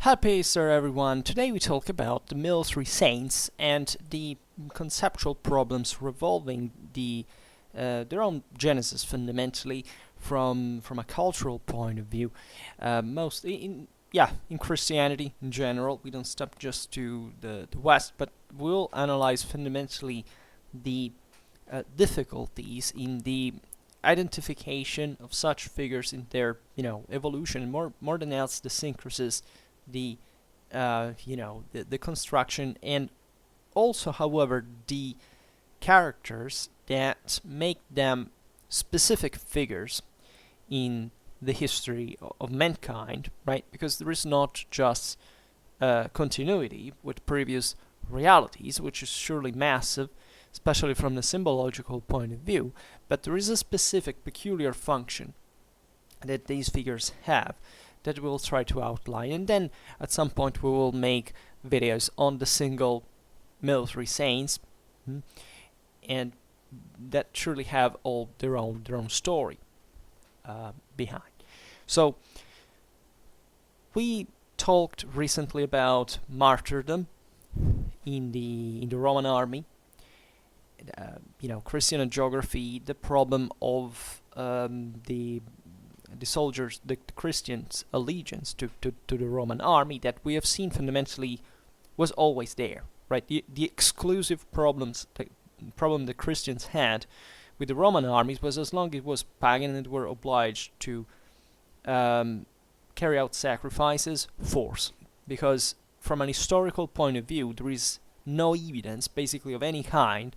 Happy Easter, everyone! Today we talk about the military saints and the conceptual problems revolving their own genesis, fundamentally from a cultural point of view. Mostly in Christianity in general. We don't stop just to the West, but we'll analyze fundamentally the difficulties in the identification of such figures in their evolution, and more than else the synchrosis, the the construction, and also, however, the characters that make them specific figures in the history of mankind, right? Because there is not just continuity with previous realities, which is surely massive, especially from the symbological point of view, but there is a specific peculiar function that these figures have that we'll try to outline, and then at some point we will make videos on the single military saints, and that surely have all their own story behind. So we talked recently about martyrdom in the Roman army, Christian geography, the problem of the soldiers, the Christians' allegiance to the Roman army that we have seen fundamentally was always there, right? The exclusive problem the Christians had with the Roman armies was, as long as it was pagan and were obliged to carry out sacrifices forcibly, because from an historical point of view there is no evidence basically of any kind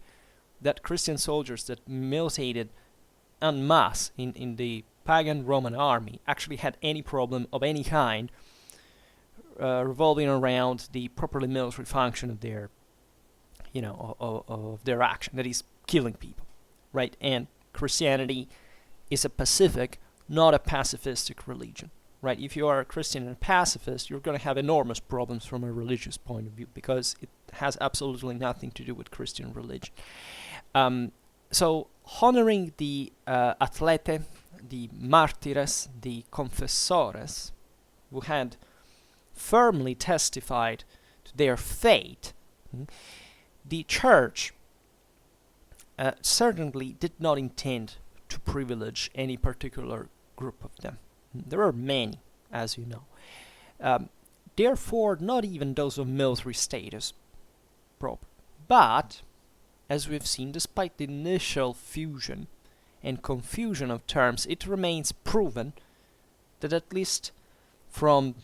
that Christian soldiers that militated en masse in the pagan Roman army actually had any problem of any kind revolving around the properly military function of their of their action, that is killing people, right? And Christianity is a pacific, not a pacifistic religion, right? If you are a Christian and a pacifist, you're going to have enormous problems from a religious point of view, because it has absolutely nothing to do with Christian religion. So honoring the atlete, the martyres, the confessores, who had firmly testified to their faith, the church certainly did not intend to privilege any particular group of them. There are many, as you know. Therefore, not even those of military status proper. But, as we've seen, despite the initial fusion and confusion of terms, it remains proven that at least from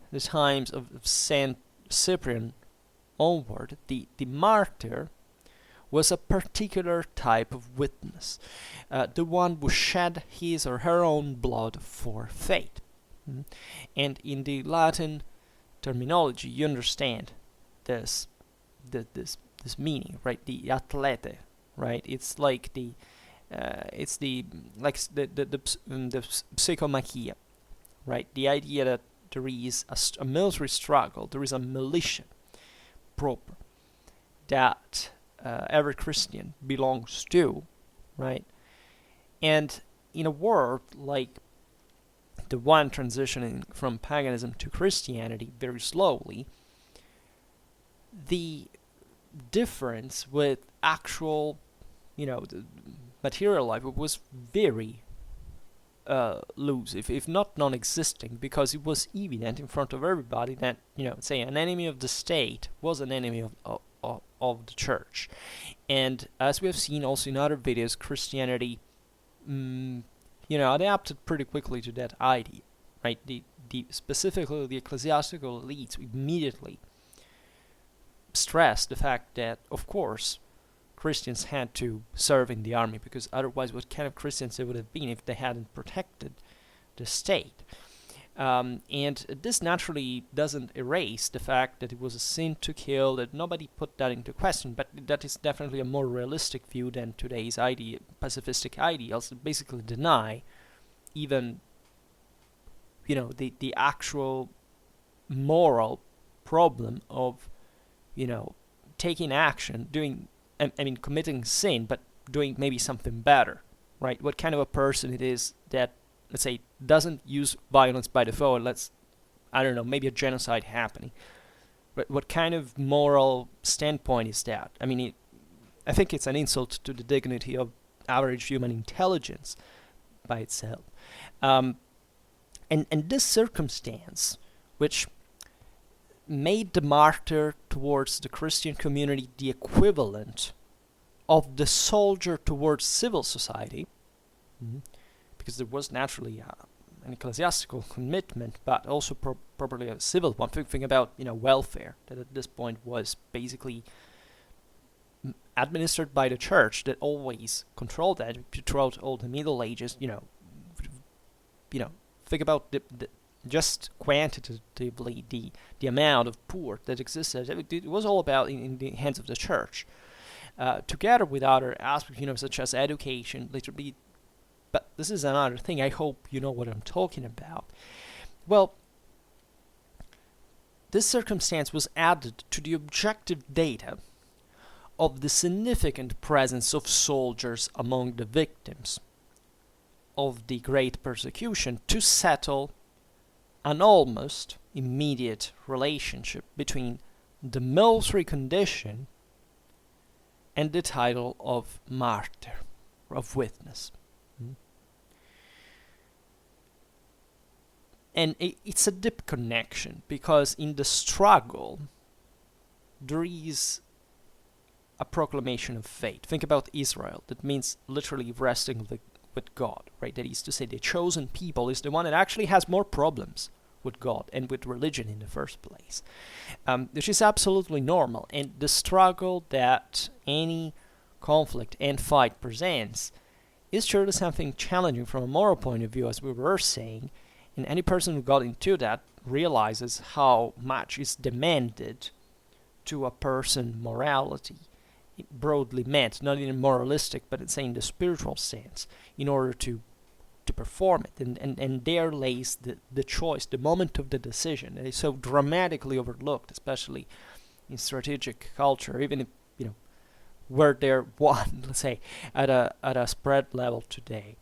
the times of Saint Cyprian onward, the martyr was a particular type of witness, the one who shed his or her own blood for faith. And in the Latin terminology, you understand this meaning, right? The atlete, right? It's like the psychomachia, right? The idea that there is a military struggle, there is a militia proper that every Christian belongs to, right? And in a world like the one transitioning from paganism to Christianity very slowly, the difference with actual, the material life was very loose, if not non-existing, because it was evident in front of everybody that, say, an enemy of the state was an enemy of the church. And as we have seen also in other videos, Christianity, adapted pretty quickly to that idea, right? Specifically the ecclesiastical elites immediately stressed the fact that, of course, Christians had to serve in the army, because otherwise what kind of Christians they would have been if they hadn't protected the state. And this naturally doesn't erase the fact that it was a sin to kill, that nobody put that into question, but that is definitely a more realistic view than today's pacifistic ideals that basically deny even, the actual moral problem of, taking action, committing sin, but doing maybe something better, right? What kind of a person it is that, let's say, doesn't use violence by default, let's I don't know, maybe a genocide happening. But what kind of moral standpoint is that? I mean, I think it's an insult to the dignity of average human intelligence by itself. And this circumstance, which made the martyr towards the Christian community the equivalent of the soldier towards civil society, because there was naturally an ecclesiastical commitment, but also probably a civil one. Think about welfare, that at this point was basically administered by the church, that always controlled that throughout all the Middle Ages. Think about the just quantitatively the amount of poor that existed. It was all about in the hands of the church, together with other aspects, such as education, literally. But this is another thing. I hope you know what I'm talking about. Well, this circumstance was added to the objective data of the significant presence of soldiers among the victims of the Great Persecution to settle an almost immediate relationship between the military condition and the title of martyr, of witness. And it's a deep connection, because in the struggle there is a proclamation of faith. Think about Israel. That means literally resting with God, right? That is to say, the chosen people is the one that actually has more problems with God and with religion in the first place, which is absolutely normal. And the struggle that any conflict and fight presents is surely something challenging from a moral point of view, as we were saying. And any person who got into that realizes how much is demanded to a person's morality, broadly meant, not in a moralistic, but it's in the spiritual sense, in order to perform it. And there lays the choice, the moment of the decision. It is so dramatically overlooked, especially in strategic culture, even if, where they're won, let's say, at a spread level today.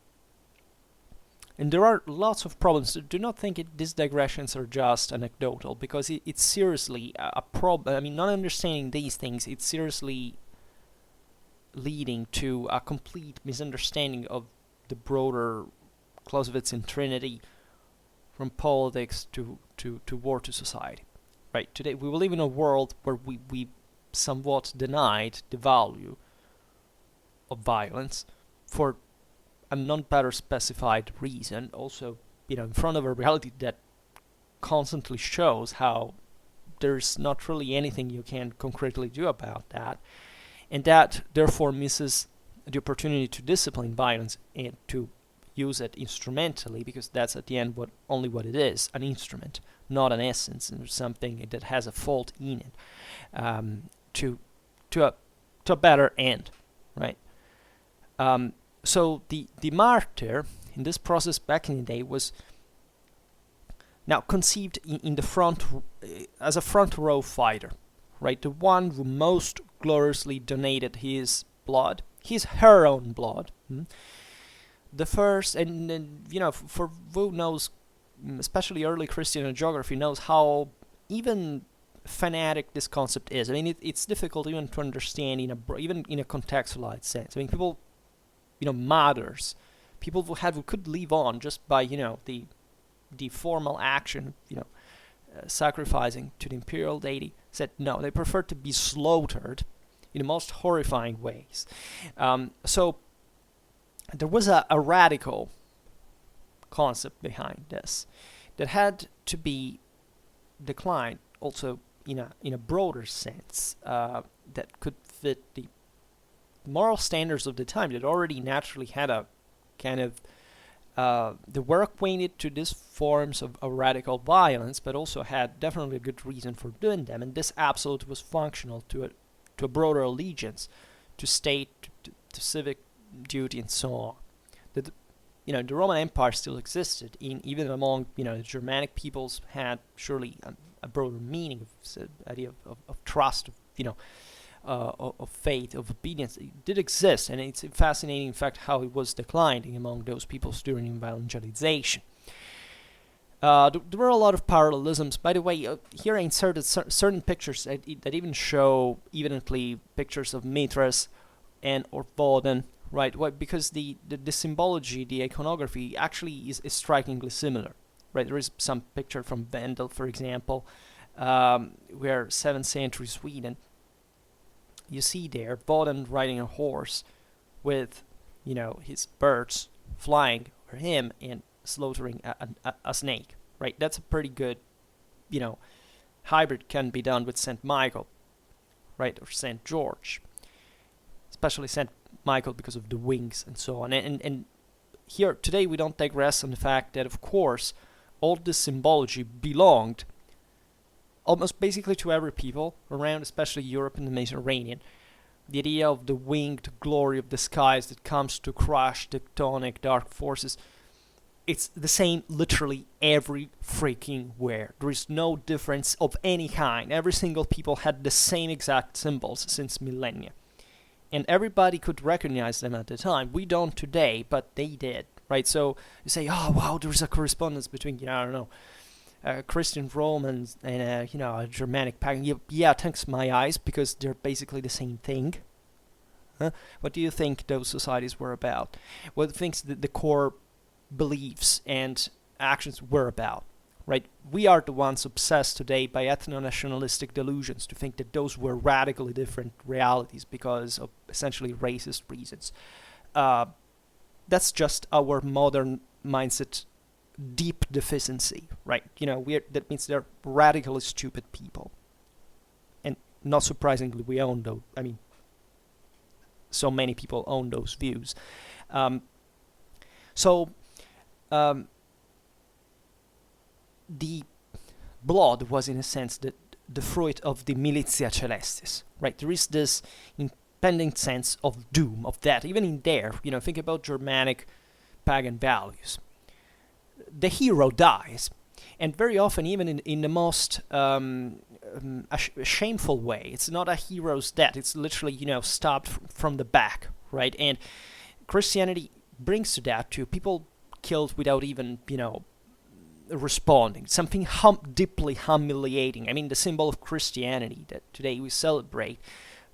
And there are lots of problems. Do not think these digressions are just anecdotal, because it's seriously a problem. I mean, not understanding these things, it's seriously leading to a complete misunderstanding of the broader Clausewitzian trinity, from politics to war to society. Right? Today we live in a world where we somewhat denied the value of violence for a non-better specified reason, also, in front of a reality that constantly shows how there's not really anything you can concretely do about that, and that therefore misses the opportunity to discipline violence and to use it instrumentally, because that's at the end only what it is, an instrument, not an essence, and something that has a fault in it, to a better end, right? So the martyr in this process back in the day was now conceived in the front as a front row fighter, right? The one who most gloriously donated his blood, her own blood. The first, and for who knows, especially early Christian geography, knows how even fanatic this concept is. I mean, it's difficult even to understand even in a contextualized sense. I mean, people, martyrs, people who could live on just by the formal action, sacrificing to the imperial deity, said no, they prefer to be slaughtered in the most horrifying ways. So there was a radical concept behind this that had to be declined also in a broader sense, that could fit the moral standards of the time, that already naturally had a kind of they were acquainted to these forms of radical violence, but also had definitely a good reason for doing them, and this absolutely was functional to a broader allegiance to state, to civic duty, and so on. The Roman Empire still existed, even among the Germanic peoples, had surely a broader meaning of the idea of trust, of faith, of obedience. It did exist, and it's fascinating, in fact, how it was declining among those peoples during evangelization. There were a lot of parallelisms. By the way, here I inserted certain pictures that even show evidently pictures of Mithras and or Woden, right? Why? Because the symbology, the iconography, actually is strikingly similar, right? There is some picture from Vendel, for example, where 7th century Sweden. You see there Woden riding a horse with, his birds flying over him and slaughtering a snake, right? That's a pretty good, hybrid can be done with St. Michael, right? Or St. George, especially St. Michael because of the wings and so on. And here today we don't digress on the fact that, of course, all this symbology belonged almost basically to every people around, especially Europe and the Mediterranean. The idea of the winged glory of the skies that comes to crush tectonic dark forces, it's the same literally every freaking where. There is no difference of any kind. Every single people had the same exact symbols since millennia. And everybody could recognize them at the time. We don't today, but they did, right? So you say, oh wow, there's a correspondence between, I don't know, Christian Romans and a Germanic pagan. Yeah, thanks my eyes, because they're basically the same thing. Huh? What do you think those societies were about? What do you think the core beliefs and actions were about? Right? We are the ones obsessed today by ethno-nationalistic delusions to think that those were radically different realities because of essentially racist reasons. That's just our modern mindset deep deficiency, right? That means they're radically stupid people. And not surprisingly, we own those. I mean, so many people own those views. The blood was, in a sense, the fruit of the militia celestis, right? There is this impending sense of doom, of death, even in there. Think about Germanic pagan values. The hero dies, and very often, even in the most shameful way, it's not a hero's death. It's literally, stabbed from the back, right? And Christianity brings to that too. People killed without even, responding. Something deeply humiliating. I mean, the symbol of Christianity that today we celebrate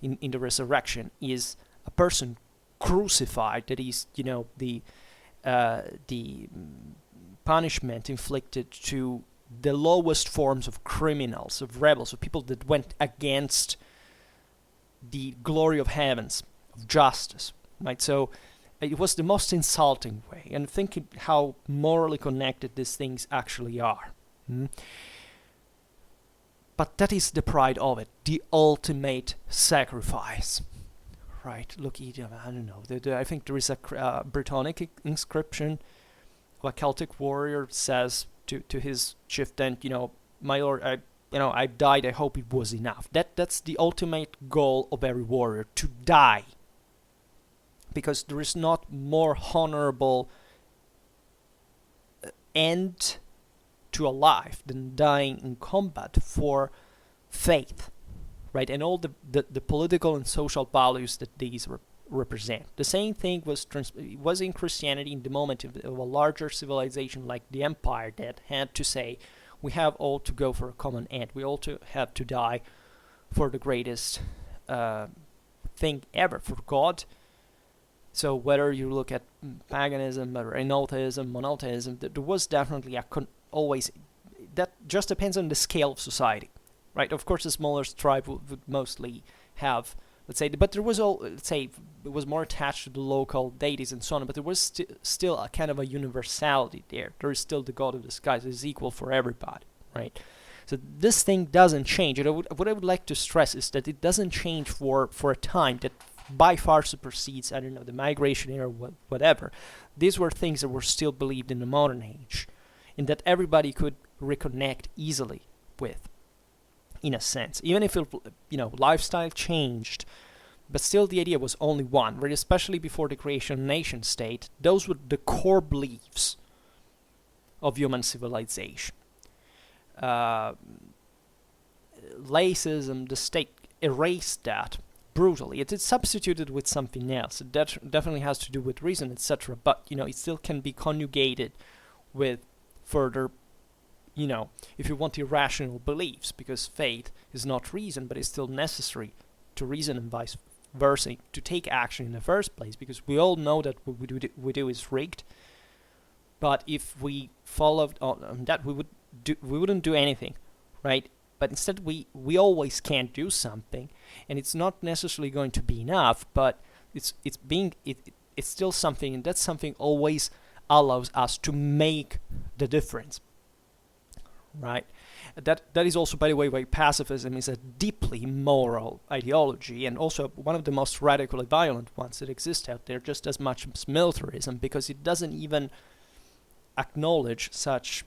in the resurrection is a person crucified. That is, the punishment inflicted to the lowest forms of criminals, of rebels, of people that went against the glory of heavens, of justice, right? So it was the most insulting way, and think how morally connected these things actually are. But that is the pride of it, the ultimate sacrifice, right? Look, I don't know, I think there is a Brittonic inscription. A Celtic warrior says to his chieftain, my lord, I died. I hope it was enough. That's the ultimate goal of every warrior, to die, because there is not more honorable end to a life than dying in combat for faith, right? And all the political and social values that these represent. The same thing was in Christianity in the moment of a larger civilization like the empire that had to say, we have all to go for a common end. We all have to die for the greatest thing ever, for God. So whether you look at paganism or enotheism, monotheism, there was definitely always, that just depends on the scale of society, right? Of course, a smaller tribe would mostly have, let's say, but there was it was more attached to the local deities and so on, but there was still a kind of a universality there. There is still the God of the skies that is equal for everybody, right? So this thing doesn't change. And what I would like to stress is that it doesn't change for a time that by far supersedes, I don't know, the migration era, whatever. These were things that were still believed in the modern age, and that everybody could reconnect easily with, in a sense. Even if lifestyle changed, but still the idea was only one, right? Especially before the creation of nation state, those were the core beliefs of human civilization. Laicism, the state erased that brutally. It is substituted with something else. It definitely has to do with reason, etc. But it still can be conjugated with further if you want irrational beliefs, because faith is not reason, but it's still necessary to reason and vice versa, to take action in the first place, because we all know that what we do is rigged. But if we followed on that, we wouldn't do anything, right? But instead, we always can do something, and it's not necessarily going to be enough, but it's still something, and that something always allows us to make the difference, right? That is also, by the way, why pacifism is a deeply moral ideology, and also one of the most radically violent ones that exist out there, just as much as militarism, because it doesn't even acknowledge such,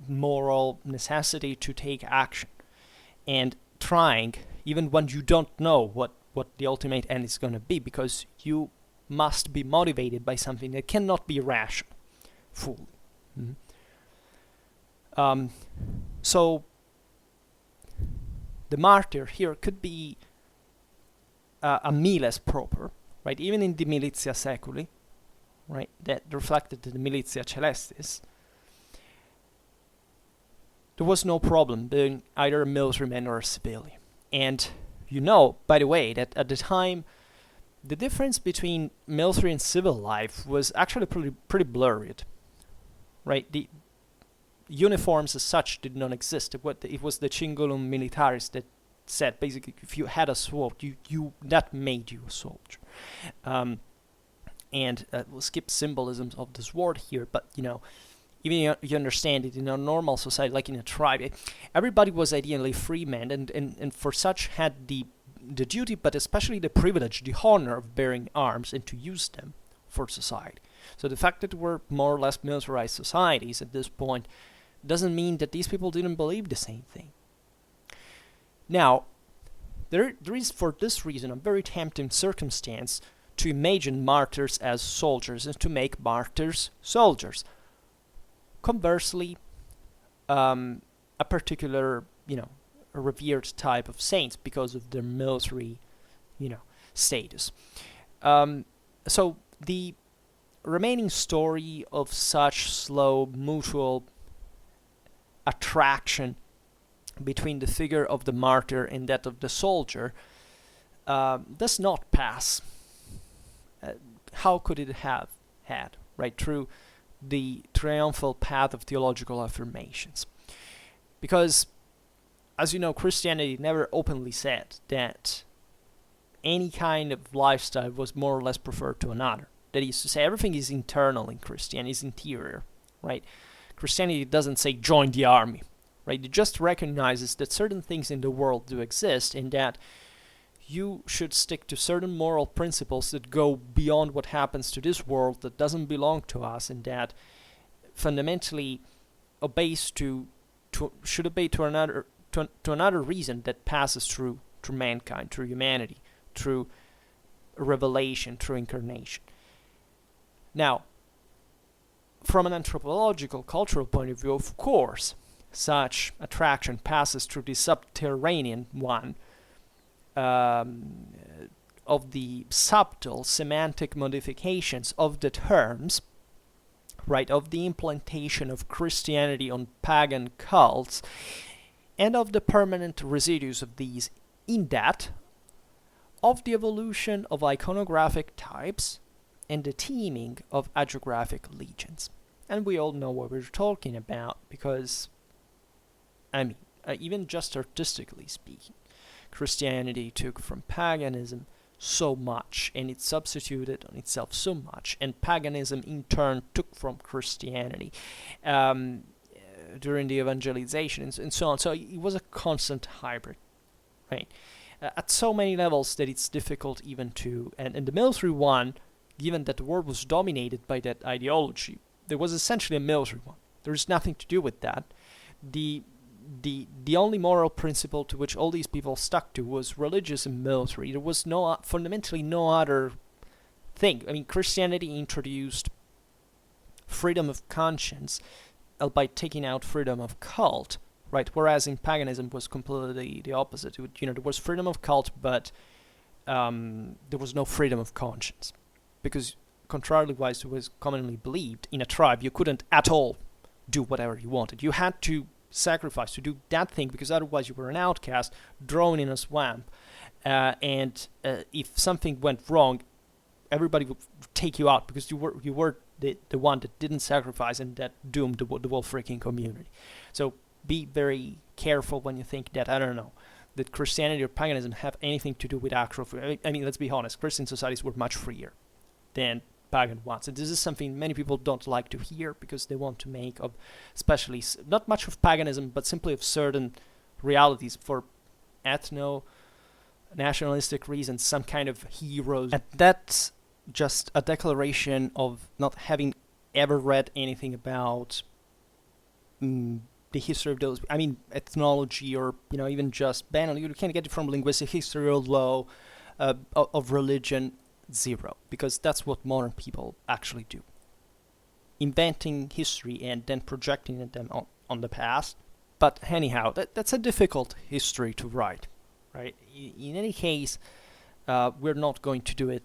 moral necessity to take action, and trying, even when you don't know what the ultimate end is going to be, because you must be motivated by something that cannot be rational fully. So the martyr here could be a miles proper, right? Even in the militia seculi, right, that reflected in the militia celestis, there was no problem being either a military man or a civilian. And by the way, that at the time, the difference between military and civil life was actually pretty blurred, right? The uniforms as such did not exist. It was the cingulum militaris that said, basically, if you had a sword, that made you a soldier. And we'll skip symbolisms of the sword here, but even you understand it in a normal society, like in a tribe, everybody was ideally free men, and for such had the duty, but especially the privilege, the honor of bearing arms and to use them for society. So the fact that we're more or less militarized societies at this point doesn't mean that these people didn't believe the same thing. Now, there is for this reason a very tempting circumstance to imagine martyrs as soldiers and to make martyrs soldiers. Conversely, a particular, a revered type of saints because of their military, status. So the remaining story of such slow mutual attraction between the figure of the martyr and that of the soldier does not pass. How could it have had, right, through the triumphal path of theological affirmations? Because, as you know, Christianity never openly said that any kind of lifestyle was more or less preferred to another. That is to say, everything is internal in Christianity, is interior, right? Christianity doesn't say join the army, right? It just recognizes that certain things in the world do exist, and that you should stick to certain moral principles that go beyond what happens to this world that doesn't belong to us, and that fundamentally should obey to another reason that passes through mankind, through humanity, through revelation, through incarnation. Now, from an anthropological, cultural point of view, of course, such attraction passes through the subterranean one of the subtle semantic modifications of the terms, right, of the implantation of Christianity on pagan cults, and of the permanent residues of these, in that of the evolution of iconographic types and the teeming of hagiographic legends. And we all know what we're talking about, because, even just artistically speaking, Christianity took from paganism so much, and it substituted on itself so much, and paganism in turn took from Christianity during the evangelization and so on. So it was a constant hybrid, right? At so many levels that it's difficult even to, and the military one, given that the world was dominated by that ideology, there was essentially a military one. There's nothing to do with that. The only moral principle to which all these people stuck to was religious and military. There was fundamentally no other thing. Christianity introduced freedom of conscience by taking out freedom of cult, right? Whereas in paganism was completely the opposite. There was freedom of cult, but there was no freedom of conscience, because contrarily wise to what was commonly believed, in a tribe you couldn't at all do whatever you wanted. You had to sacrifice to do that thing, because otherwise you were an outcast, thrown in a swamp, and if something went wrong, everybody would take you out, because you were the one that didn't sacrifice and that doomed the whole freaking community. So be very careful when you think that, I don't know, that Christianity or paganism have anything to do with actual freedom. I mean, let's be honest, Christian societies were much freer than pagan ones. And this is something many people don't like to hear, because they want to make of, especially, not much of paganism, but simply of certain realities for ethno-nationalistic reasons, some kind of heroes. And that's just a declaration of not having ever read anything about the history of those, I mean, ethnology, or, you know, even just banal, you can get it from linguistic history or law, of religion, zero, because that's what modern people actually do. Inventing history and then projecting them on the past. But anyhow, that's a difficult history to write, right? In any case, we're not going to do it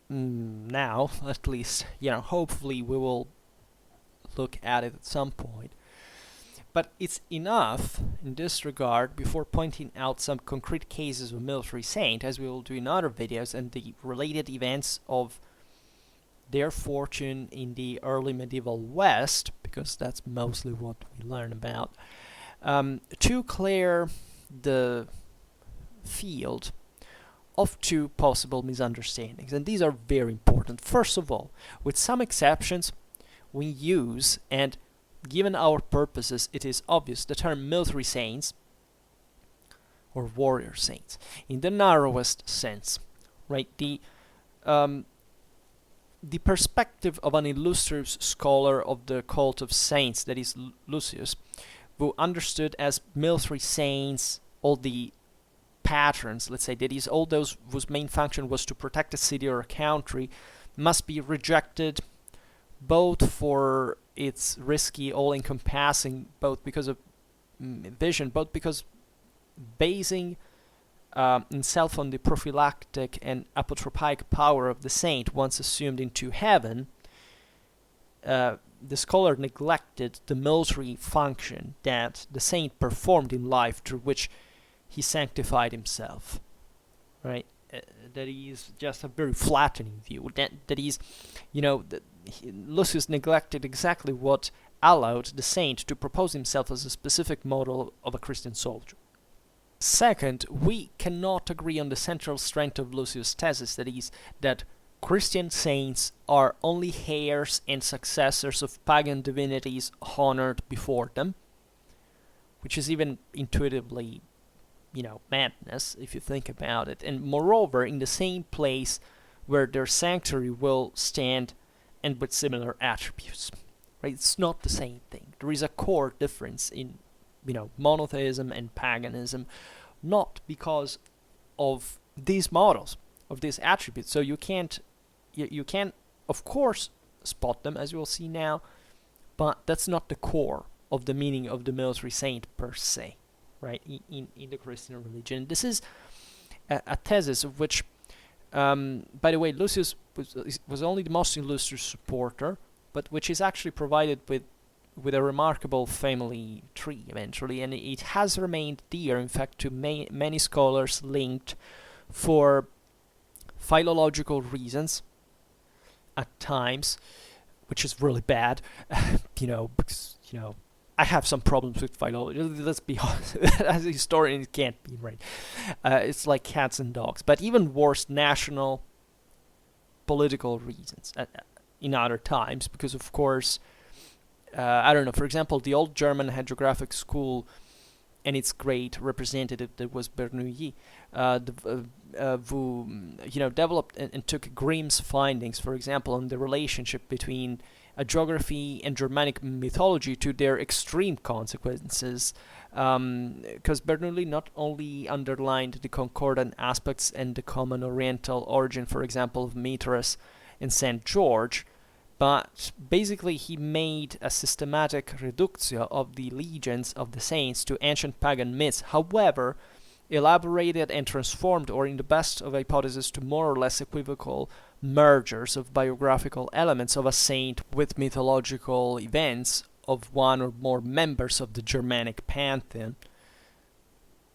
now, at least. You know, hopefully we will look at it at some point. But it's enough in this regard before pointing out some concrete cases of military saint, as we will do in other videos, and the related events of their fortune in the early medieval West, because that's mostly what we learn about, to clear the field of two possible misunderstandings. And these are very important. First of all, with some exceptions, we use, and given our purposes, it is obvious, the term military saints or warrior saints in the narrowest sense, right? The perspective of an illustrious scholar of the cult of saints, that is Lucius, who understood as military saints all the patrons, let's say, that is, all those whose main function was to protect a city or a country, must be rejected, both for its risky, all-encompassing, both because of vision, both because basing himself on the prophylactic and apotropaic power of the saint once assumed into heaven, the scholar neglected the military function that the saint performed in life, through which he sanctified himself, right? That is just a very flattening view. That is, you know, Lucius neglected exactly what allowed the saint to propose himself as a specific model of a Christian soldier. Second, we cannot agree on the central strength of Lucius' thesis, that is, that Christian saints are only heirs and successors of pagan divinities honored before them, which is even intuitively, you know, madness if you think about it, and moreover in the same place where their sanctuary will stand, and with similar attributes, right? It's not the same thing. There is a core difference in, you know, monotheism and paganism, not because of these models, of these attributes. So you can of course spot them, as you will see now, but that's not the core of the meaning of the military saint per se, right? In the Christian religion, this is a thesis of which, by the way, Lucius was only the most illustrious supporter, but which is actually provided with a remarkable family tree eventually, and it has remained dear, in fact, to many scholars, linked for philological reasons at times, which is really bad, you know, because, you know, I have some problems with philology. Let's be honest. As a historian, it can't be right. It's like cats and dogs. But even worse, national political reasons in other times, because of course, I don't know, for example, the old German hagiographic school and its great representative, that was Bernoulli, who, you know, developed and took Grimm's findings, for example, on the relationship between geography and Germanic mythology to their extreme consequences, because Bernoulli not only underlined the concordant aspects and the common Oriental origin, for example, of Mithras and St. George, but basically he made a systematic reductio of the legends of the saints to ancient pagan myths, however elaborated and transformed, or in the best of hypotheses, to more or less equivocal mergers of biographical elements of a saint with mythological events, of one or more members of the Germanic pantheon,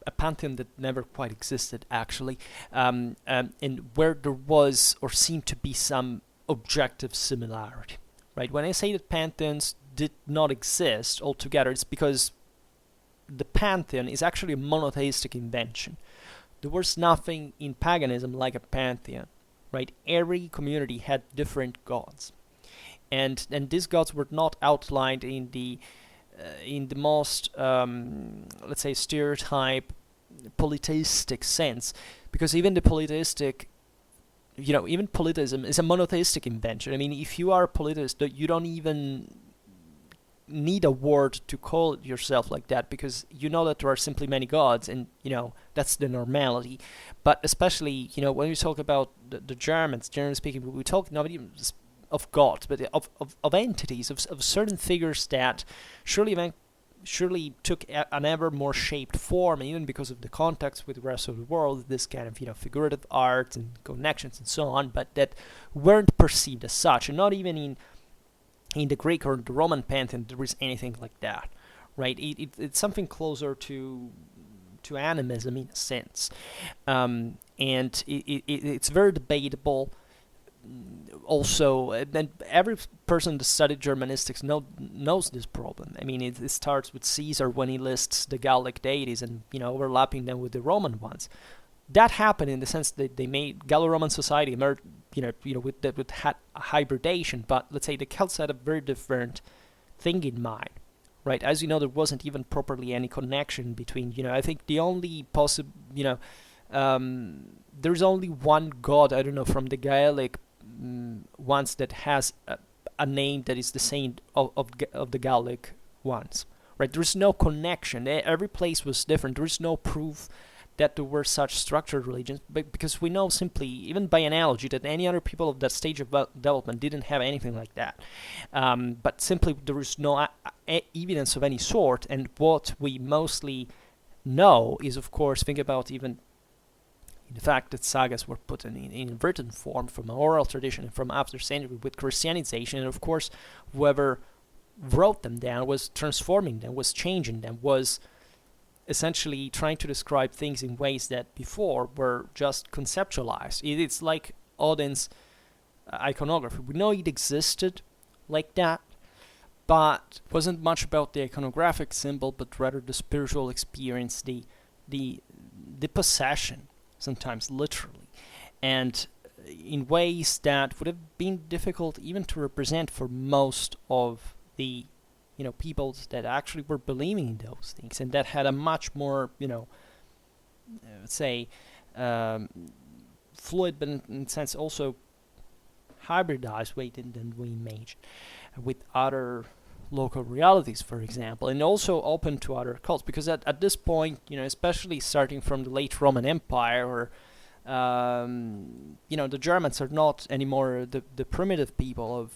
a pantheon that never quite existed actually, and where there was or seemed to be some objective similarity, right? When I say that pantheons did not exist altogether, it's because the pantheon is actually a monotheistic invention. There was nothing in paganism like a pantheon, right? Every community had different gods, and these gods were not outlined in the most let's say stereotype polytheistic sense, because even the polytheistic, even polytheism is a monotheistic invention. I mean, if you are a polytheist, you don't even need a word to call yourself like that, because you know that there are simply many gods, and that's the normality. But especially when we talk about the Germans, generally speaking, we talk not even of gods, but of entities, of certain figures that surely took an ever more shaped form, even because of the context with the rest of the world, this kind of figurative art and connections and so on, but that weren't perceived as such. And not even in the Greek or the Roman pantheon there is anything like that, right? It's something closer to animism in a sense, and it's very debatable. Also, and every person that studied Germanistics knows this problem. I mean, it starts with Caesar when he lists the Gallic deities and overlapping them with the Roman ones. That happened in the sense that they made Gallo-Roman society emerge, with hybridation. But let's say the Celts had a very different thing in mind, right? As you know, there wasn't even properly any connection between. I think the only possible, there's only one god. I don't know, from the Gaelic ones that has a name that is the same of the Gallic ones, right? There's no connection. Every place was different. There is no proof that there were such structured religions, but because we know simply, even by analogy, that any other people of that stage of development didn't have anything like that. But simply there is no evidence of any sort, and what we mostly know is, of course, think about even the fact that sagas were put in written form from an oral tradition and from after century with Christianization, and of course whoever wrote them down was transforming them, was changing them, was essentially trying to describe things in ways that before were just conceptualized. It's like Odin's iconography. We know it existed like that, but wasn't much about the iconographic symbol, but rather the spiritual experience, the possession, sometimes literally, and in ways that would have been difficult even to represent for most of the peoples that actually were believing in those things, and that had a much more let's say fluid, but in a sense also hybridized way than we imagine, with other local realities, for example, and also open to other cults, because at this point, especially starting from the late Roman Empire, or the Germans are not anymore the primitive people of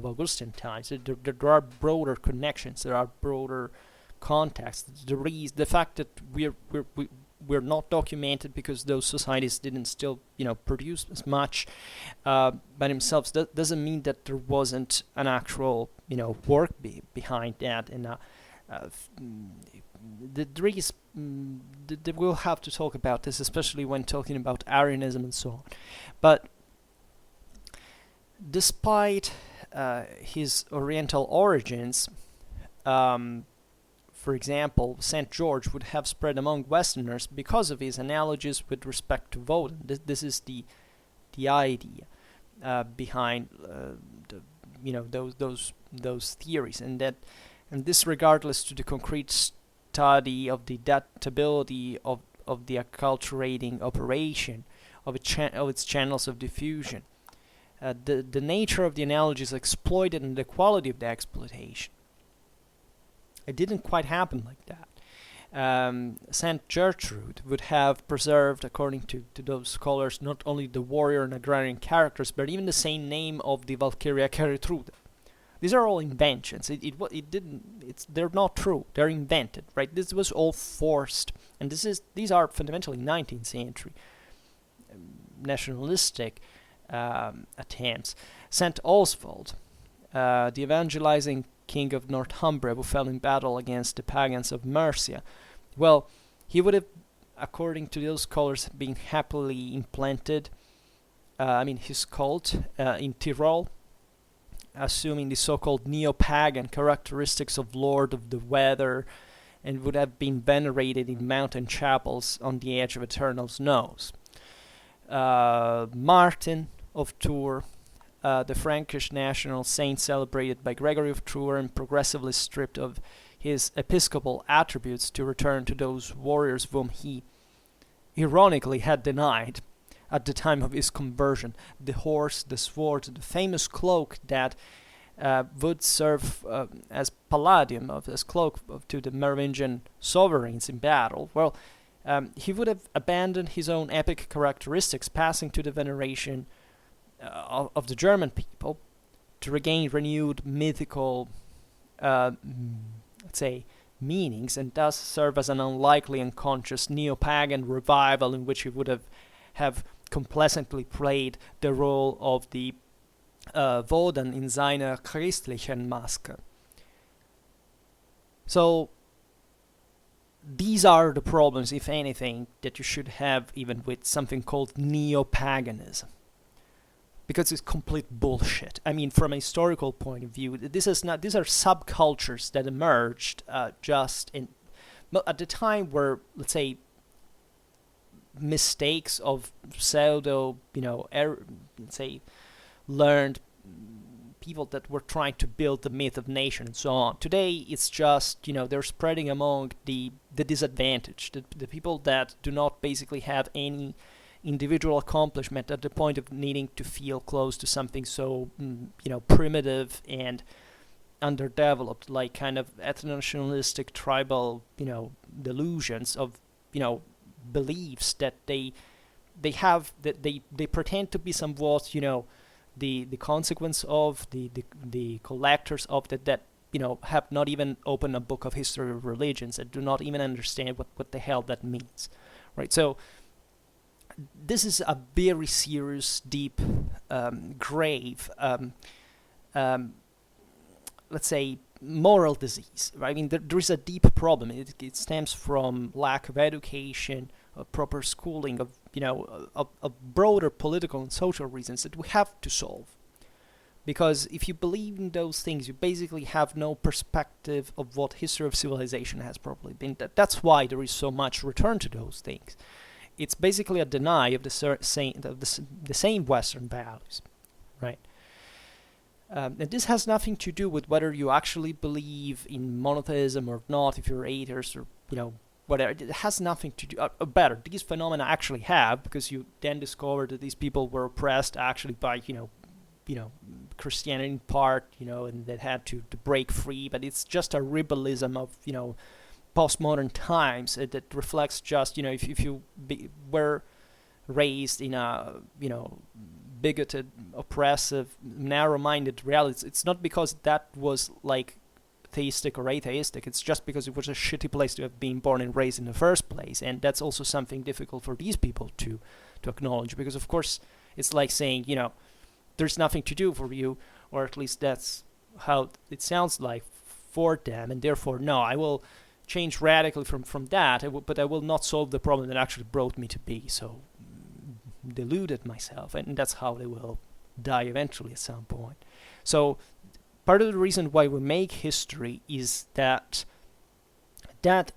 Augustan times. There are broader connections, there are broader contexts. The fact that we're not documented because those societies didn't still produce as much by themselves, that doesn't mean that there wasn't an actual work behind that, and we'll have to talk about this, especially when talking about Arianism and so on. But despite his Oriental origins, for example, St. George would have spread among Westerners because of his analogies with respect to Woden. This is the idea behind those theories, and this regardless to the concrete study of the adaptability of the acculturating operation of its channels of diffusion. The nature of the analogies exploited and the quality of the exploitation. It didn't quite happen like that. Saint Gertrude would have preserved, according to those scholars, not only the warrior and agrarian characters, but even the same name of the Valkyria Gertrude. These are all inventions. They're not true. They're invented, right? This was all forced, and these are fundamentally 19th century nationalistic attempts. St. Oswald, the evangelizing king of Northumbria, who fell in battle against the pagans of Mercia. Well, he would have, according to those scholars, been happily implanted, his cult in Tyrol, assuming the so-called neo-pagan characteristics of Lord of the Weather, and would have been venerated in mountain chapels on the edge of eternal snows. Martin of Tours, the Frankish national saint celebrated by Gregory of Tours and progressively stripped of his episcopal attributes to return to those warriors whom he ironically had denied at the time of his conversion: the horse, the sword, the famous cloak that would serve as palladium, as cloak to the Merovingian sovereigns in battle. Well, he would have abandoned his own epic characteristics, passing to the veneration of the German people to regain renewed mythical, let's say, meanings, and thus serve as an unlikely and conscious neo-pagan revival in which he would have complacently played the role of the Wodan in seiner christlichen Maske. So these are the problems, if anything, that you should have even with something called neo-paganism, because it's complete bullshit. I mean, from a historical point of view, these are subcultures that emerged just at the time where, let's say, mistakes of pseudo, let's say, learned people that were trying to build the myth of nation and so on. Today, it's just, they're spreading among the disadvantaged, the people that do not basically have any individual accomplishment at the point of needing to feel close to something so, primitive and underdeveloped, like kind of ethno-nationalistic tribal, delusions of, beliefs that they have, that they pretend to be somewhat, the consequence of the collectors of that have not even opened a book of history of religions and do not even understand what the hell that means, right? So this is a very serious, deep, grave, let's say, moral disease, right? I mean, there is a deep problem. It stems from lack of education, proper schooling, of broader political and social reasons that we have to solve. Because if you believe in those things, you basically have no perspective of what history of civilization has probably been. That's why there is so much return to those things. It's basically a deny of the same Western values, right? And this has nothing to do with whether you actually believe in monotheism or not, if you're atheist or, whatever. It has nothing to do, better, these phenomena actually have, because you then discover that these people were oppressed actually by, Christianity in part, and that had to break free, but it's just a rebellism of, postmodern times that reflects just, if you were raised in a, bigoted, oppressive, narrow-minded reality, it's not because that was like theistic or atheistic, it's just because it was a shitty place to have been born and raised in the first place. And that's also something difficult for these people to acknowledge, because of course it's like saying, there's nothing to do for you, or at least that's how it sounds like for them, and therefore no, I will change radically from that, but I will not solve the problem that actually brought me to be so deluded myself, and that's how they will die eventually at some point. So part of the reason why we make history is that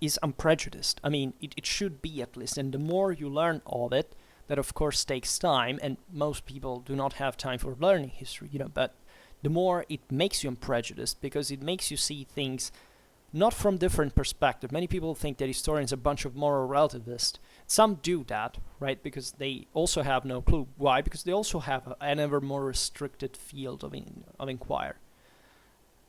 is unprejudiced. I mean, it should be, at least, and the more you learn of it, that of course takes time, and most people do not have time for learning history, but the more it makes you unprejudiced, because it makes you see things not from different perspectives. Many people think that historians are a bunch of moral relativists. Some do that, right? Because they also have no clue. Why? Because they also have an ever more restricted field of inquiry.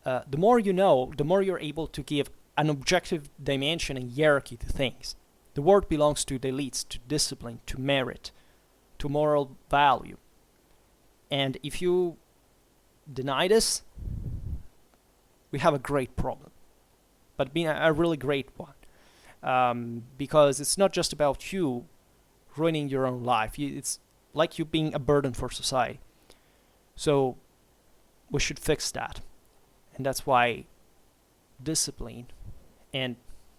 The more you know, the more you're able to give an objective dimension and hierarchy to things. The world belongs to the elites, to discipline, to merit, to moral value. And if you deny this, we have a great problem. But being a really great one. Because it's not just about you ruining your own life. It's like you being a burden for society. So we should fix that. And that's why discipline and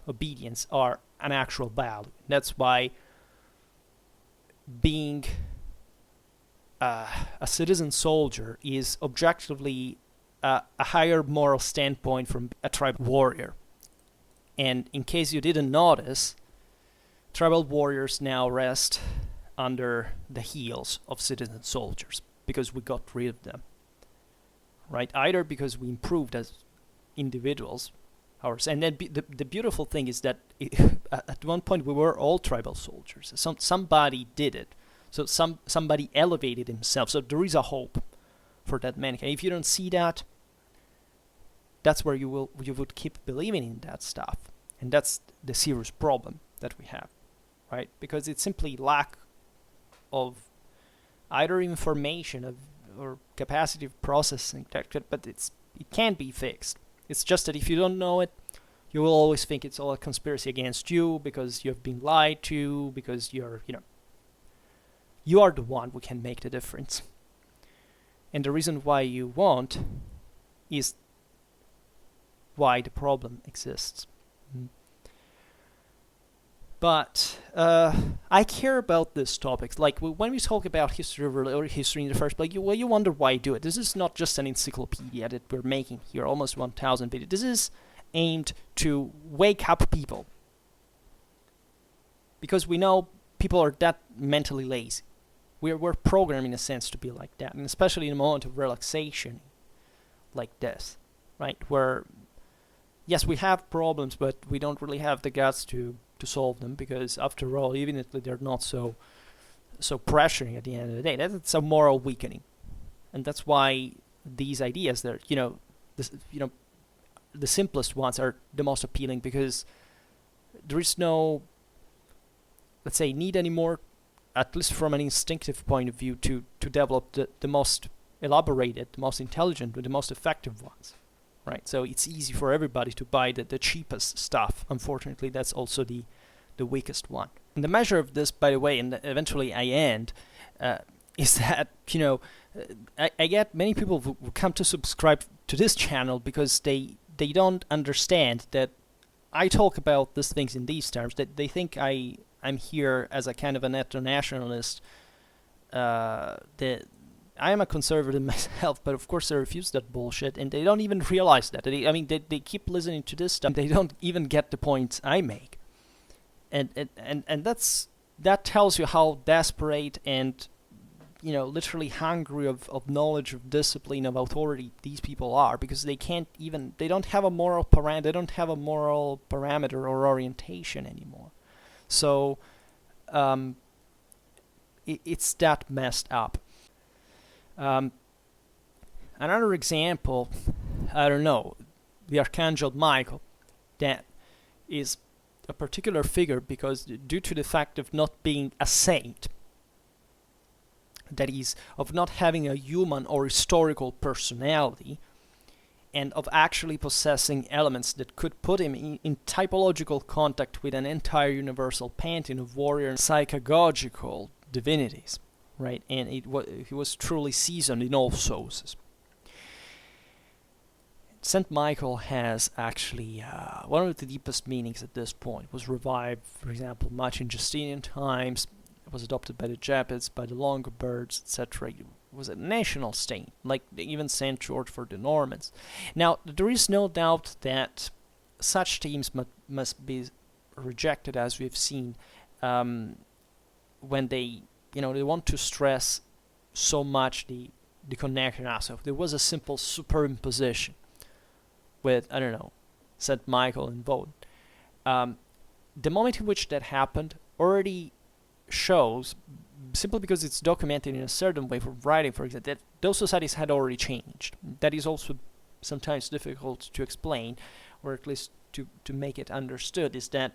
obedience are an actual value. That's why being a citizen soldier is objectively a higher moral standpoint from a tribal warrior. And in case you didn't notice, tribal warriors now rest under the heels of citizen soldiers because we got rid of them, right? Either because we improved as individuals, and then the beautiful thing is that at one point we were all tribal soldiers. Somebody did it, so somebody elevated himself. So there is a hope for that mankind. If you don't see that, that's where you would keep believing in that stuff, and that's the serious problem that we have, right? Because it's simply lack of either information or capacity of processing, but it can't be fixed. It's just that if you don't know it, you will always think it's all a conspiracy against you because you've been lied to, because you are the one who can make the difference. And the reason why you won't is why the problem exists. But I care about these topics. Like when we talk about history or history in the first place, you wonder why I do it. This is not just an encyclopedia that we're making here, almost 1,000 videos. This is aimed to wake up people. Because we know people are that mentally lazy. We're programmed in a sense to be like that, and especially in a moment of relaxation like this, right? Where, yes, we have problems, but we don't really have the guts to solve them, because after all, even if they're not so pressuring at the end of the day, that's a moral weakening. And that's why these ideas, the simplest ones are the most appealing, because there is no, let's say, need anymore, at least from an instinctive point of view, to develop the most elaborated, the most intelligent, the most effective ones. Right, so it's easy for everybody to buy the cheapest stuff. Unfortunately, that's also the weakest one. And the measure of this, by the way, and eventually I end, is that, I get many people who come to subscribe to this channel because they don't understand that I talk about these things in these terms, that they think I'm here as a kind of an ethno-nationalist, that I am a conservative myself, but of course they refuse that bullshit, and they don't even realize that. They keep listening to this stuff. They don't even get the points I make, and that tells you how desperate and literally hungry of knowledge, of discipline, of authority these people are, because they don't have a moral parameter or orientation anymore. So it's that messed up. Another example, I don't know, the Archangel Michael, that is a particular figure because due to the fact of not being a saint, that is, of not having a human or historical personality, and of actually possessing elements that could put him in typological contact with an entire universal pantheon of warrior and psychagogical divinities. Right, and he was truly seasoned in all sources. Saint Michael has actually one of the deepest meanings at this point. It was revived, for example, much in Justinian times. It was adopted by the Japids, by the Longobards, etc. It was a national saint, like even Saint George for the Normans. Now, there is no doubt that such themes must be rejected, as we've seen, when they want to stress so much the connection aspect. There was a simple superimposition with, I don't know, St. Michael involved. The moment in which that happened already shows, simply because it's documented in a certain way from writing, for example, that those societies had already changed. That is also sometimes difficult to explain, or at least to make it understood, is that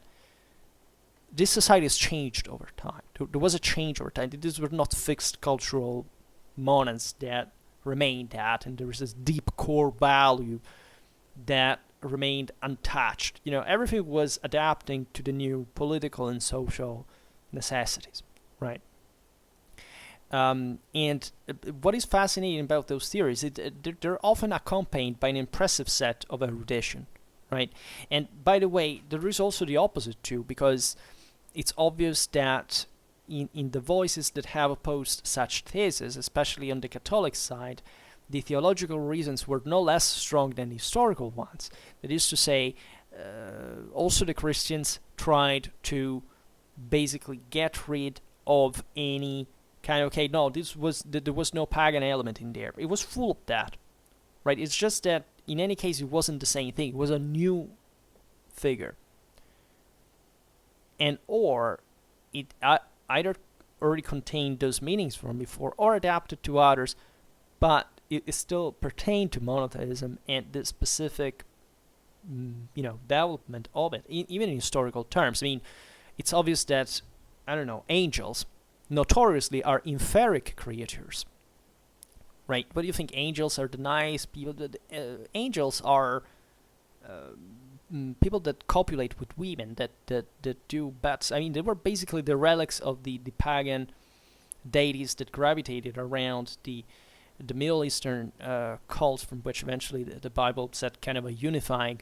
this society has changed over time. There was a change over time. These were not fixed cultural moments that remained that, and there was this deep core value that remained untouched. Everything was adapting to the new political and social necessities, right? And what is fascinating about those theories is they're often accompanied by an impressive set of erudition, right? And by the way, there is also the opposite too, because it's obvious that in the voices that have opposed such theses, especially on the Catholic side, the theological reasons were no less strong than the historical ones. That is to say, also the Christians tried to basically get rid of any kind of, okay, no, there was no pagan element in there. It was full of that, right? It's just that in any case, it wasn't the same thing. It was a new figure, and or it either already contained those meanings from before or adapted to others, but it still pertained to monotheism and the specific, development of it, even in historical terms. I mean, it's obvious that, I don't know, angels notoriously are inferic creatures, right? What do you think? Angels are the nice people. Angels are people that copulate with women, that do bad. I mean, they were basically the relics of the pagan deities that gravitated around the Middle Eastern cults, from which eventually the Bible set kind of a unifying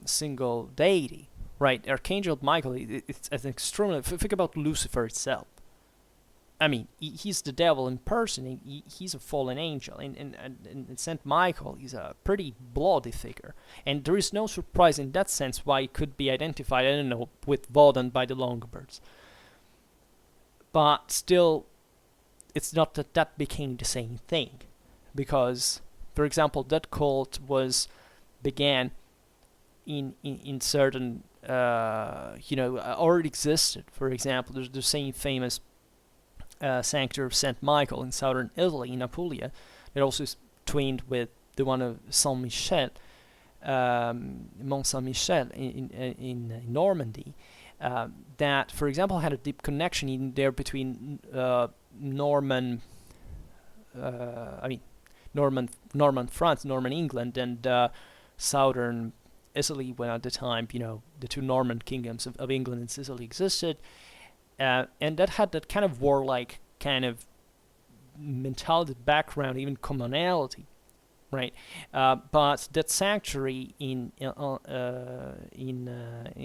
single deity, right? Archangel Michael, it's an extremely... Think about Lucifer itself. I mean, he's the devil in person. He's a fallen angel. And Saint Michael is a pretty bloody figure. And there is no surprise in that sense why it could be identified, I don't know, with Woden by the Longobards. But still, it's not that became the same thing. Because, for example, that cult began in certain, already existed. For example, there's the same famous sanctuary of Saint Michael in southern Italy, in Apulia, that also is twinned with the one of Saint Michel, Mont Saint Michel in Normandy. That, for example, had a deep connection in there between Norman France, Norman England, and southern Italy, when at the time, the two Norman kingdoms of England and Sicily existed. And that had that kind of warlike kind of mentality, background, even commonality, right? But that sanctuary in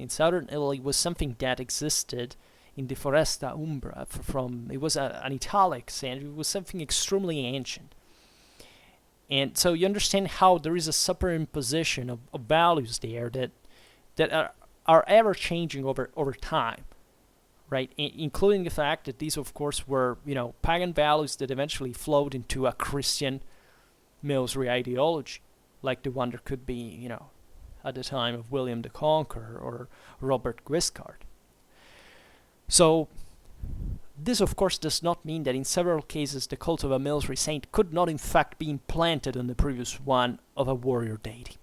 southern Italy was something that existed in the Foresta Umbra. It was an Italic sanctuary. It was something extremely ancient. And so you understand how there is a superimposition of values there that are ever changing over time. Right, including the fact that these, of course, were, pagan values that eventually flowed into a Christian military ideology, like the one that could be, at the time of William the Conqueror or Robert Guiscard. So, this, of course, does not mean that in several cases the cult of a military saint could not, in fact, be implanted on the previous one of a warrior deity.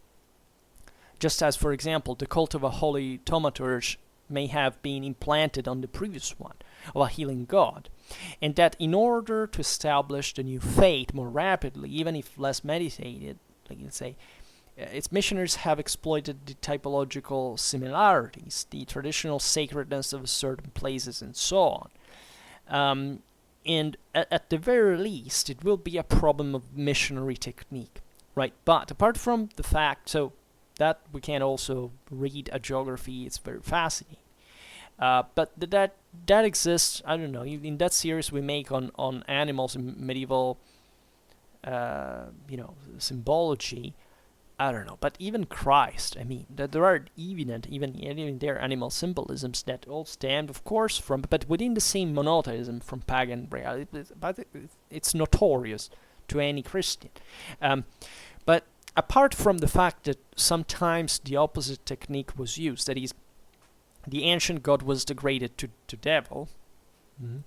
Just as, for example, the cult of a holy thaumaturge may have been implanted on the previous one of a healing god, and that in order to establish the new faith more rapidly, even if less meditated, like let's say, its missionaries have exploited the typological similarities, the traditional sacredness of certain places, and so on. And at the very least, it will be a problem of missionary technique, right? But apart from the fact, so that we can also read a geography, it's very fascinating. But that exists, I don't know, in that series we make on animals in medieval, symbology, I don't know. But even Christ, I mean, that there are even there animal symbolisms that all stem, of course, from, but within the same monotheism from pagan reality. But it's notorious to any Christian. But apart from the fact that sometimes the opposite technique was used, that is, the ancient god was degraded to devil, and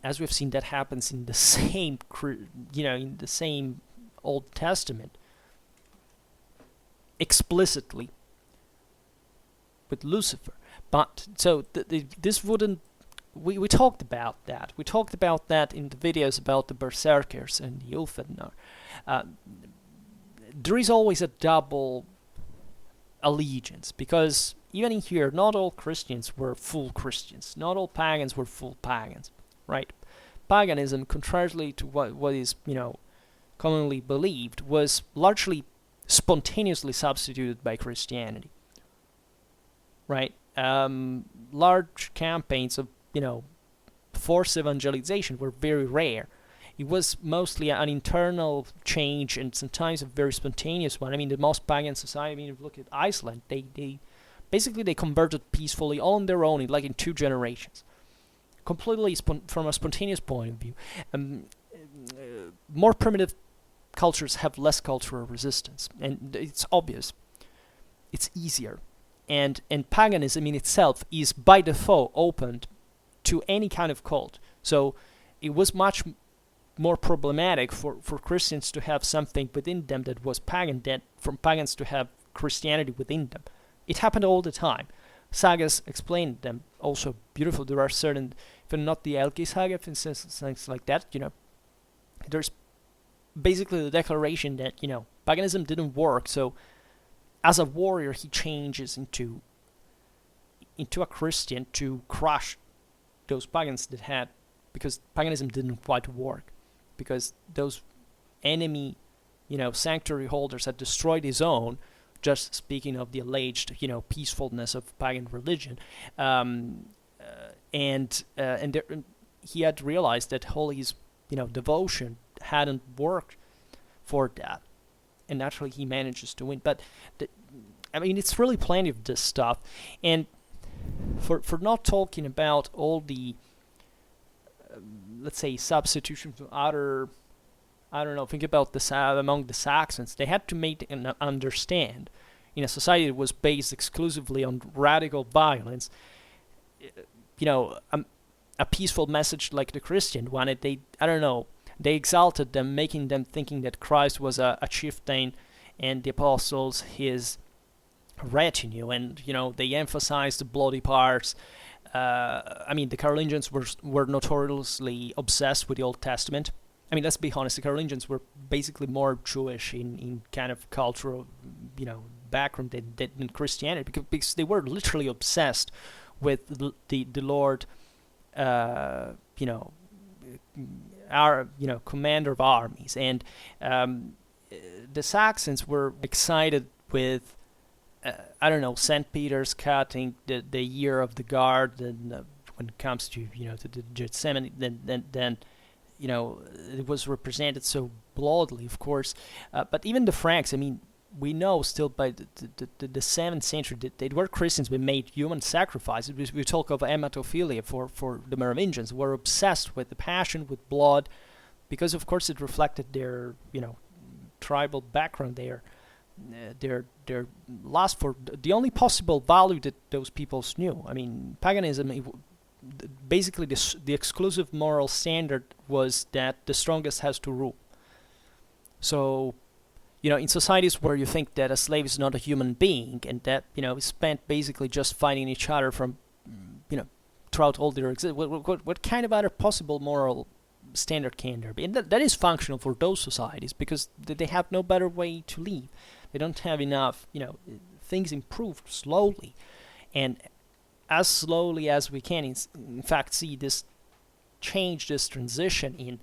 as we've seen, that happens in the same, in the same Old Testament, explicitly with Lucifer. But so this wouldn't. We talked about that. We talked about that in the videos about the Berserkers and the Ulfednar. There is always a double allegiance, because even in here, not all Christians were full Christians. Not all pagans were full pagans, right? Paganism, contrarily to what is, commonly believed, was largely spontaneously substituted by Christianity, right? Large campaigns of, forced evangelization were very rare. It was mostly an internal change and sometimes a very spontaneous one. I mean, the most pagan society, if you look at Iceland, they basically they converted peacefully on their own, in 2 generations, completely from a spontaneous point of view. More primitive cultures have less cultural resistance, and it's obvious. It's easier, and paganism in itself is by default opened to any kind of cult. So it was much more problematic for Christians to have something within them that was pagan than from pagans to have Christianity within them. It happened all the time. Sagas explain them also beautiful. There are certain, if not the Elki saga, for instance, things like that, there's basically the declaration that, paganism didn't work, so as a warrior he changes into a Christian to crush those pagans that had, because paganism didn't quite work, because those enemy, sanctuary holders had destroyed his own, just speaking of the alleged, peacefulness of pagan religion, and he had realized that Holy's, devotion hadn't worked for that, and naturally he manages to win. But it's really plenty of this stuff, and for not talking about all the let's say substitution to other, I don't know, think about among the Saxons, they had to make and understand in a society that was based exclusively on radical violence, a peaceful message like the Christian one. They exalted them, making them thinking that Christ was a chieftain and the apostles his retinue, and they emphasized the bloody parts. The Carolingians were notoriously obsessed with the Old Testament. Let's be honest, the Carolingians were basically more Jewish in kind of cultural, background than Christianity, because they were literally obsessed with the Lord, our commander of armies, and the Saxons were excited with St. Peter's cutting the year of the guard, and when it comes to to the Gethsemane, then it was represented so broadly, of course. But even the Franks, we know still by the 7th century that they were Christians but made human sacrifices. We talk of hematophilia for the Merovingians, who were obsessed with the passion, with blood, because of course it reflected their tribal background, their lust for the only possible value that those peoples knew. Paganism, basically the exclusive moral standard was that the strongest has to rule. So, in societies where you think that a slave is not a human being and that, is spent basically just fighting each other from, throughout all their existence, what kind of other possible moral standard can there be? And that is functional for those societies because they have no better way to live. They don't have enough, things improve slowly. And as slowly as we can, in fact, see this change, this transition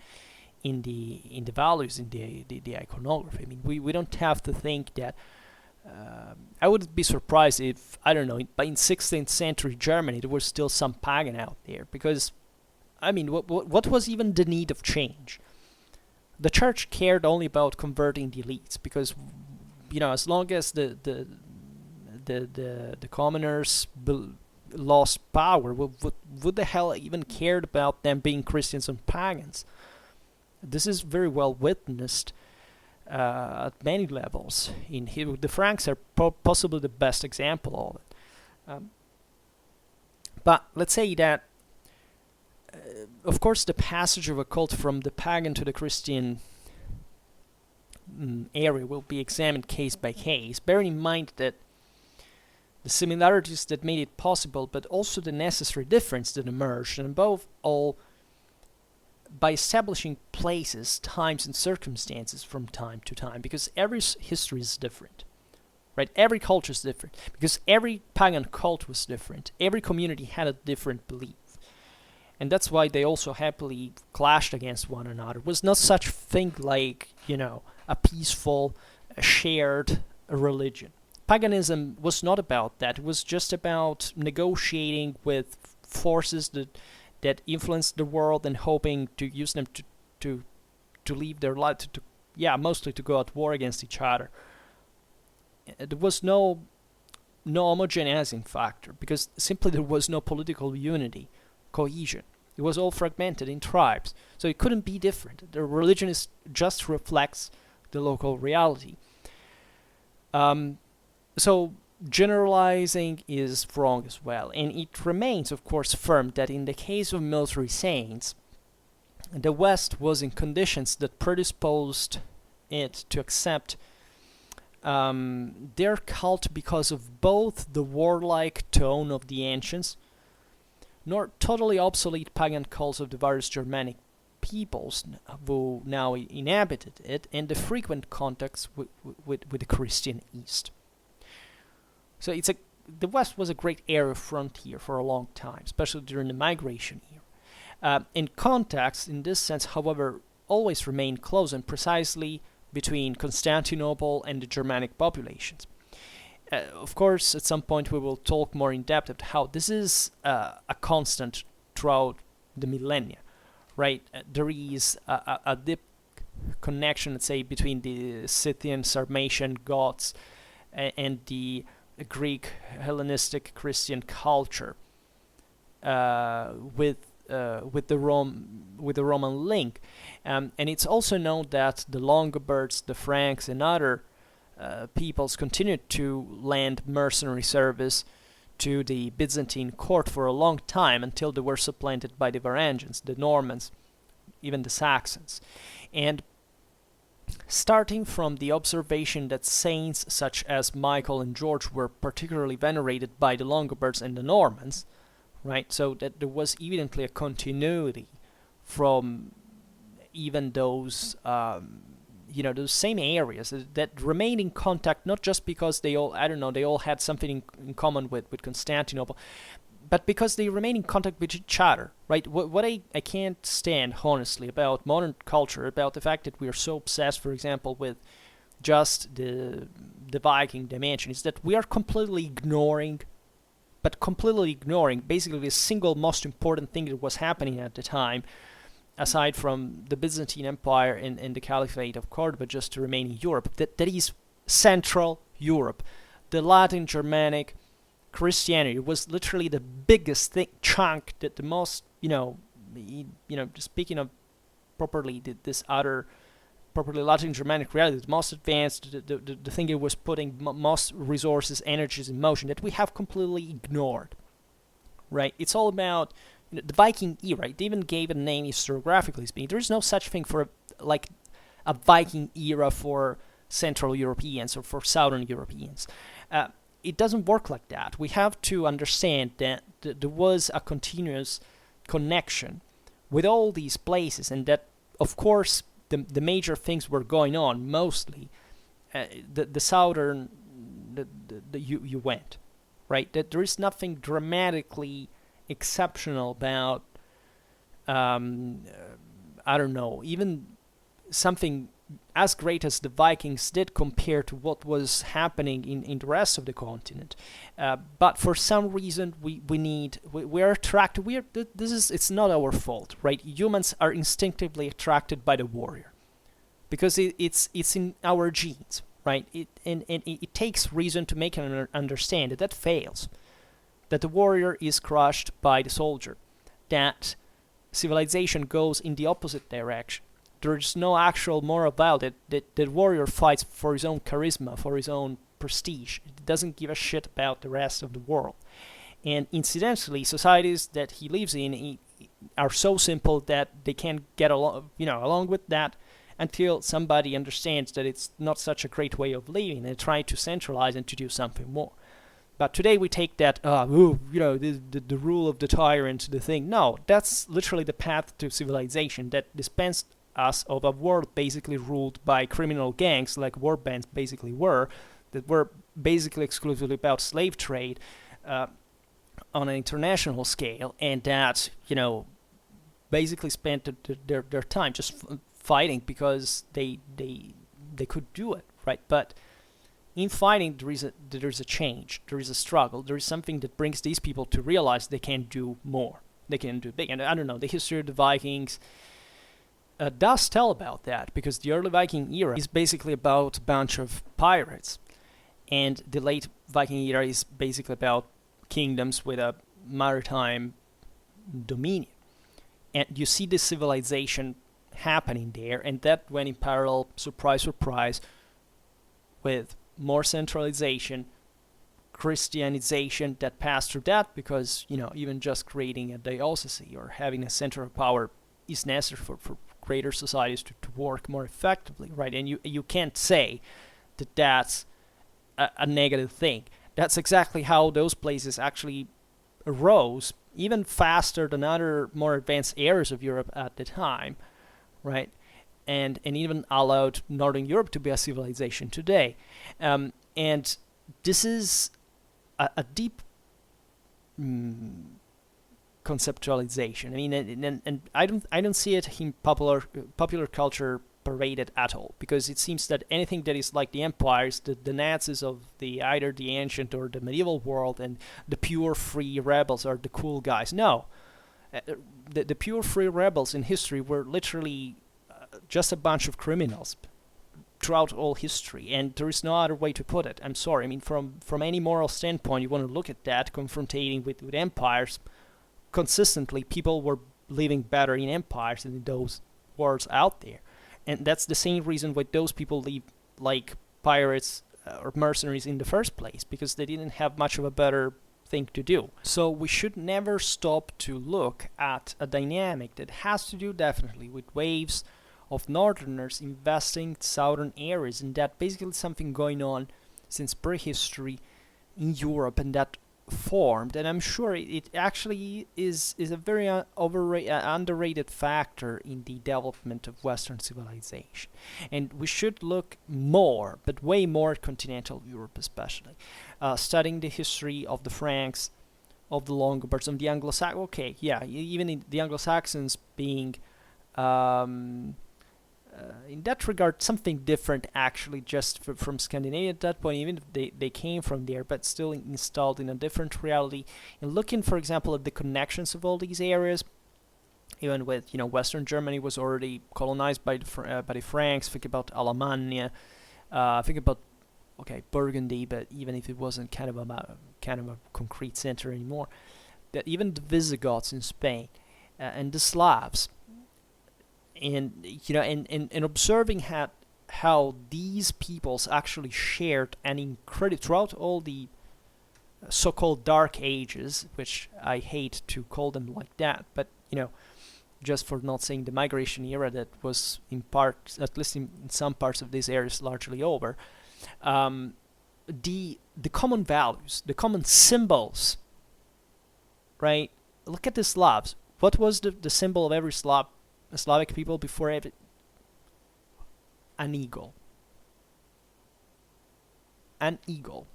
in the values, in the iconography. We don't have to think that. I wouldn't be surprised if, I don't know, in 16th century Germany there was still some pagan out there, because what was even the need of change? The church cared only about converting the elites, because as long as the commoners lost power, would the hell even cared about them being Christians and pagans? This is very well witnessed at many levels. The Franks are possibly the best example of it. But let's say that, of course, the passage of a cult from the pagan to the Christian area will be examined case by case, bearing in mind that the similarities that made it possible, but also the necessary difference that emerged, and above all, by establishing places, times, and circumstances from time to time, because every history is different, right? Every culture is different, because every pagan cult was different. Every community had a different belief, and that's why they also happily clashed against one another. It was not such thing like, a peaceful shared religion. Paganism was not about that. It was just about negotiating with forces that influenced the world and hoping to use them to live their life, mostly to go at war against each other. There was no homogenizing factor, because simply there was no political unity, cohesion. It was all fragmented in tribes, so it couldn't be different. The religion just reflects the local reality. So generalizing is wrong as well, and it remains, of course, firm that in the case of military saints, the West was in conditions that predisposed it to accept their cult because of both the warlike tone of the ancients, nor totally obsolete pagan cults of the various Germanic peoples who now inhabited it, and the frequent contacts with the Christian East. So the West was a great area of frontier for a long time, especially during the migration era. And contacts, in this sense, however, always remained close and precisely between Constantinople and the Germanic populations. Of course, at some point we will talk more in depth about how this is a constant throughout the millennia, right? There is a deep connection, let's say, between the Scythian, Sarmatian Goths and the Greek Hellenistic Christian culture with the Roman link, and it's also known that the Longobards, the Franks, and other peoples continued to lend mercenary service to the Byzantine court for a long time until they were supplanted by the Varangians, the Normans, even the Saxons. And starting from the observation that saints such as Michael and George were particularly venerated by the Longobards and the Normans, right? So that there was evidently a continuity from even those those same areas that remain in contact, not just because they all had something in common with Constantinople, but because they remain in contact with each other, right? What I can't stand, honestly, about modern culture, about the fact that we are so obsessed, for example, with just the Viking dimension, is that we are completely ignoring basically the single most important thing that was happening at the time, aside from the Byzantine Empire and the Caliphate of Cordoba, just to remain in Europe. That is Central Europe. The Latin Germanic Christianity was literally the biggest chunk, that the most, just speaking of properly this other properly Latin Germanic reality, the most advanced, the thing it was putting most resources, energies in motion, that we have completely ignored, right? It's all about the Viking era. It even gave a name historiographically speaking. There is no such thing for a Viking era for Central Europeans or for Southern Europeans. It doesn't work like that. We have to understand that there was a continuous connection with all these places, and that, of course, the major things were going on mostly. The southern, you went, right? That there is nothing dramatically exceptional about, even something as great as the Vikings did compared to what was happening in the rest of the continent. But for some reason, we are attracted. It's not our fault, right? Humans are instinctively attracted by the warrior because it's in our genes, right? It takes reason to make an understand that fails, that the warrior is crushed by the soldier, that civilization goes in the opposite direction. There's no actual moral value. That the warrior fights for his own charisma, for his own prestige. It doesn't give a shit about the rest of the world. And incidentally, societies that he lives in are so simple that they can't get along with that until somebody understands that it's not such a great way of living and try to centralize and to do something more. But today we take that, the rule of the tyrant, the thing. No, that's literally the path to civilization that dispensed us of a world basically ruled by criminal gangs, like war bands basically were, that were basically exclusively about slave trade on an international scale, and that, basically spent their time just fighting because they could do it, right? But in fighting, there is a change, there is a struggle, there is something that brings these people to realize they can do more, they can do big. And I don't know, the history of the Vikings does tell about that, because the early Viking era is basically about a bunch of pirates, and the late Viking era is basically about kingdoms with a maritime dominion. And you see this civilization happening there, and that went in parallel, surprise, surprise, with more centralization, Christianization that passed through that, because, even just creating a diocese or having a center of power is necessary for greater societies to work more effectively, right? And you can't say that that's a negative thing. That's exactly how those places actually arose, even faster than other more advanced areas of Europe at the time, right? And even allowed Northern Europe to be a civilization today. And this is a deep conceptualization. I mean, and I don't see it in popular culture paraded at all, because it seems that anything that is like the empires, the Nazis of either the ancient or the medieval world, and the pure free rebels are the cool guys. No, the pure free rebels in history were literally just a bunch of criminals throughout all history, and there is no other way to put it. I'm sorry. I mean, from any moral standpoint, you want to look at that, confronting with empires. Consistently, people were living better in empires than in those wars out there. And that's the same reason why those people live like pirates or mercenaries in the first place, because they didn't have much of a better thing to do. So we should never stop to look at a dynamic that has to do definitely with waves of northerners investing southern areas, and that basically something going on since prehistory in Europe, and that formed, and I'm sure it actually is a very underrated factor in the development of Western civilization. And we should look more, but way more, at continental Europe especially, studying the history of the Franks, of the Longobards, of the Anglo-Saxons. Okay, yeah, even in the Anglo-Saxons being in that regard something different, actually, just from Scandinavia at that point, even if they came from there, but still installed in a different reality. And looking, for example, at the connections of all these areas, even with, Western Germany was already colonized by the Franks. Think about Alemannia, think about, Burgundy, but even if it wasn't kind of a concrete center anymore, that even the Visigoths in Spain, and the Slavs, and and observing how these peoples actually shared an incredible, throughout all the so-called Dark Ages, which I hate to call them like that, but just for not saying the migration era that was in part, at least in some parts of these areas, largely over. The common values, the common symbols, right? Look at the Slavs. What was the symbol of every Slavic people before every? An eagle. An eagle.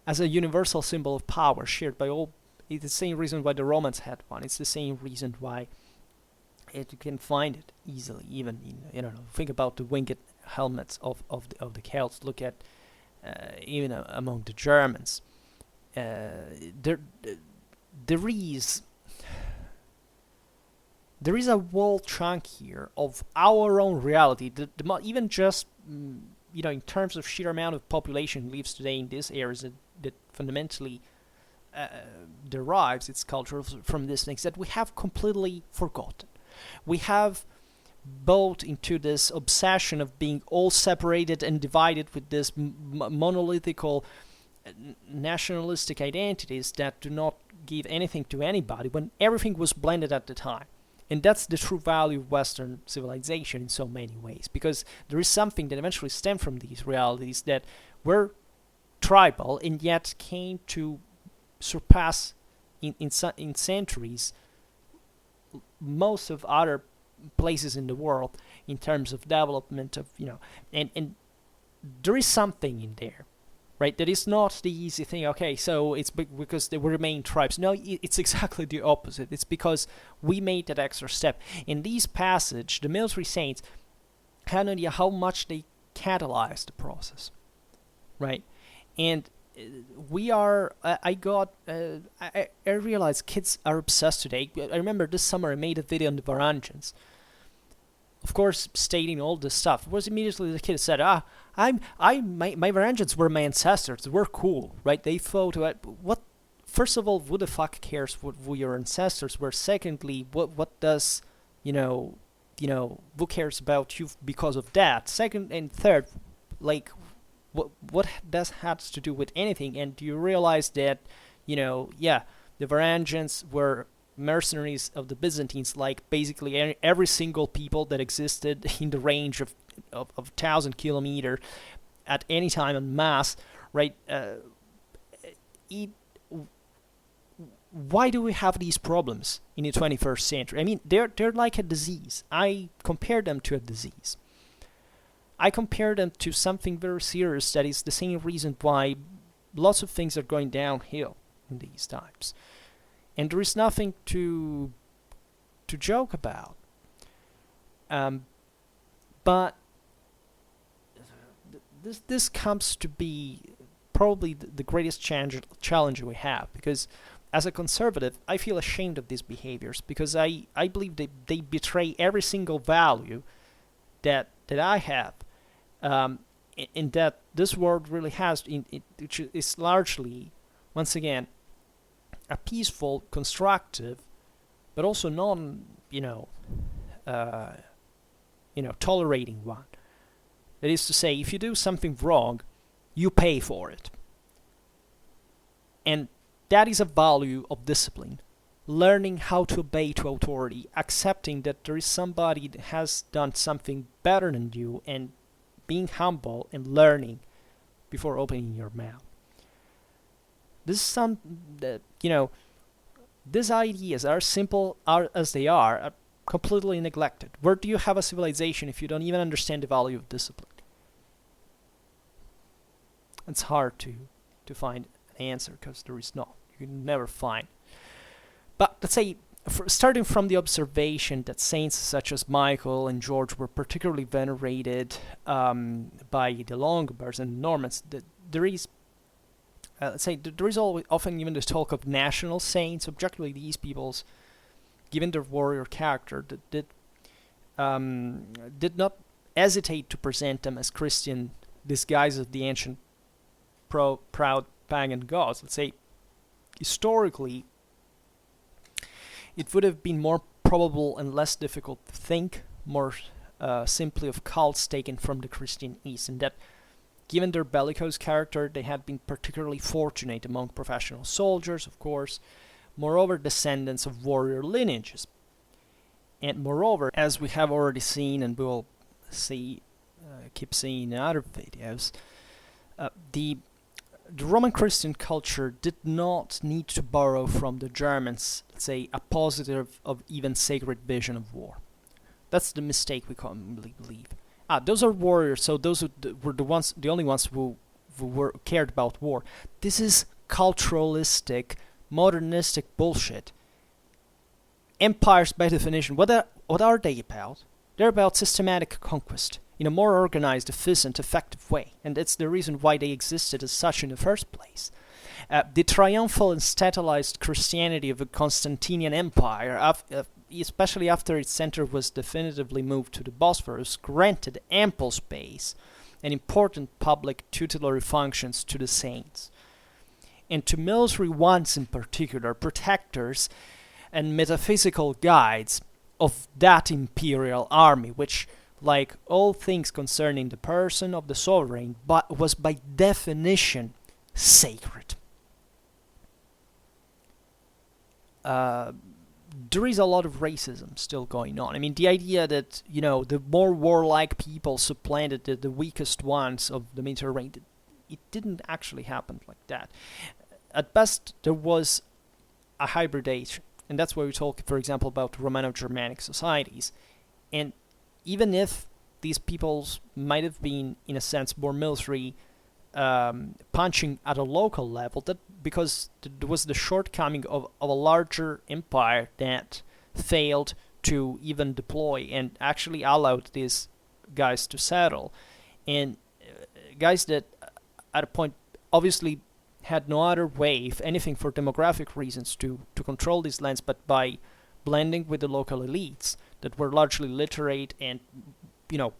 As a universal symbol of power shared by all. It's the same reason why the Romans had one. It's the same reason why you can find it easily, even in, think about the winged helmets of the Celts. Look at even among the Germans. There is a whole chunk here of our own reality. Even just in terms of sheer amount of population lives today in these areas that fundamentally derives its culture from these things that we have completely forgotten. We have bought into this obsession of being all separated and divided with this monolithical nationalistic identities that do not give anything to anybody, when everything was blended at the time. And that's the true value of Western civilization in so many ways, because there is something that eventually stemmed from these realities that were tribal and yet came to surpass in centuries most of other places in the world in terms of development of, and there is something in there, right? That is not the easy thing. Okay, so it's because they remain tribes. No, it's exactly the opposite. It's because we made that extra step. In this passage, the military saints had no idea how much they catalyzed the process, right? And we are. I realize kids are obsessed today. I remember this summer I made a video on the Varangians, of course, stating all this stuff. It was immediately the kid said, my Varangians were my ancestors. We're cool, right? They thought, what? First of all, who the fuck cares what who your ancestors were? Secondly, what does, who cares about you because of that? Second and third, like, what does has to do with anything? And do you realize that, the Varangians were mercenaries of the Byzantines, like basically every single people that existed in the range of 1,000 kilometers at any time en masse, right? Why do we have these problems in the 21st century? I mean, they're like a disease. I compare them to a disease. I compare them to something very serious that is the same reason why lots of things are going downhill in these times. And there is nothing to joke about. But this comes to be probably the greatest challenge we have, because as a conservative, I feel ashamed of these behaviors, because I believe they betray every single value that I have, in that this world really has, which is largely, once again, a peaceful, constructive, but also tolerating one. That is to say, if you do something wrong, you pay for it. And that is a value of discipline. Learning how to obey to authority, accepting that there is somebody that has done something better than you, and being humble and learning before opening your mouth. This is these ideas are simple as they are completely neglected. Where do you have a civilization if you don't even understand the value of discipline? It's hard to find an answer, because there is not. You can never find. But let's say, starting from the observation that saints such as Michael and George were particularly venerated by the Longobards and Normans, there is there is always often even this talk of national saints. Objectively, these peoples, given their warrior character, did not hesitate to present them as Christian disguises of the ancient proud pagan gods. Let's say, historically, it would have been more probable and less difficult to think more simply of cults taken from the Christian East, and that, given their bellicose character, they had been particularly fortunate among professional soldiers, of course, moreover descendants of warrior lineages. And moreover, as we have already seen and will see, keep seeing in other videos, the Roman Christian culture did not need to borrow from the Germans, let's say, a positive of even sacred vision of war. That's the mistake we commonly believe. Those are warriors, so those were the only ones who cared about war. This is culturalistic, modernistic bullshit. Empires, by definition, what are they about? They're about systematic conquest in a more organized, efficient, effective way, and that's the reason why they existed as such in the first place. The triumphal and statalized Christianity of the Constantinian Empire, especially after its center was definitively moved to the Bosphorus, granted ample space and important public tutelary functions to the saints. And to military ones in particular, protectors and metaphysical guides of that imperial army, which, like all things concerning the person of the sovereign, but was by definition sacred. There is a lot of racism still going on. I mean, the idea that, the more warlike people supplanted the weakest ones of the Mediterranean, it didn't actually happen like that. At best, there was a hybridation, and that's why we talk, for example, about Romano-Germanic societies. And even if these peoples might have been, in a sense, more military punching at a local level, that because there was the shortcoming of a larger empire that failed to even deploy and actually allowed these guys to settle, and guys that at a point obviously had no other way, if anything, for demographic reasons to control these lands, but by blending with the local elites that were largely literate and you know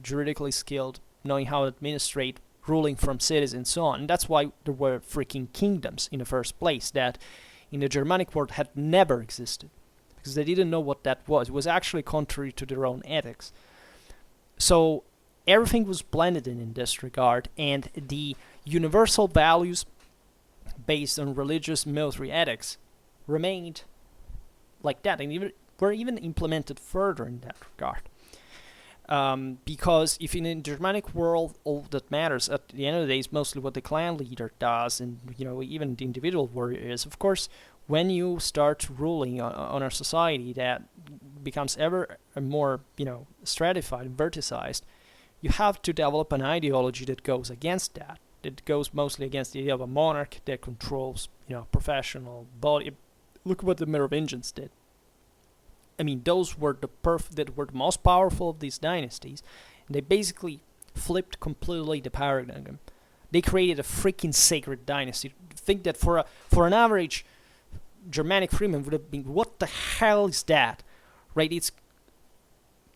juridically skilled, knowing how to administrate, ruling from cities and so on. And that's why there were freaking kingdoms in the first place that in the Germanic world had never existed, because they didn't know what that was. It was actually contrary to their own ethics. So everything was blended in this regard, and the universal values based on religious military ethics remained like that, and were even implemented further in that regard. Because if in the Germanic world all that matters at the end of the day is mostly what the clan leader does, and even the individual warrior is, of course, when you start ruling on a society that becomes ever more stratified and verticized, you have to develop an ideology that goes against that. It goes mostly against the idea of a monarch that controls professional body. Look what the Merovingians did. I mean, those were that were the most powerful of these dynasties, and they basically flipped completely the paradigm. They created a freaking sacred dynasty. Think that for an average Germanic freeman would have been, what the hell is that, right? It's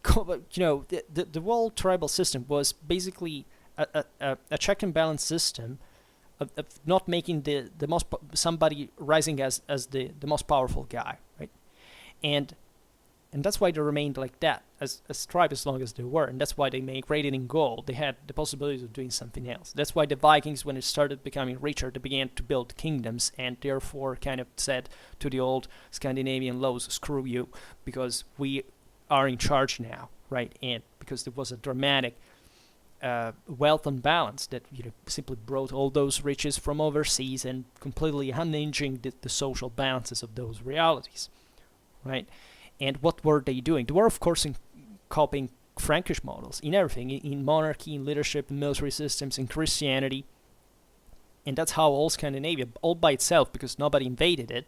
the whole tribal system was basically a check and balance system of not making the most somebody rising as the most powerful guy, right? And that's why they remained like that as tribe as long as they were, and that's why they migrated in gold. They had the possibility of doing something else. That's why the Vikings, when it started becoming richer, they began to build kingdoms, and therefore kind of said to the old Scandinavian laws, screw you, because we are in charge now, right? And because there was a dramatic wealth imbalance that simply brought all those riches from overseas and completely unhinging the social balances of those realities, right? And what were they doing? They were, of course, copying Frankish models in everything, in monarchy, in leadership, in military systems, in Christianity. And that's how all Scandinavia, all by itself, because nobody invaded it,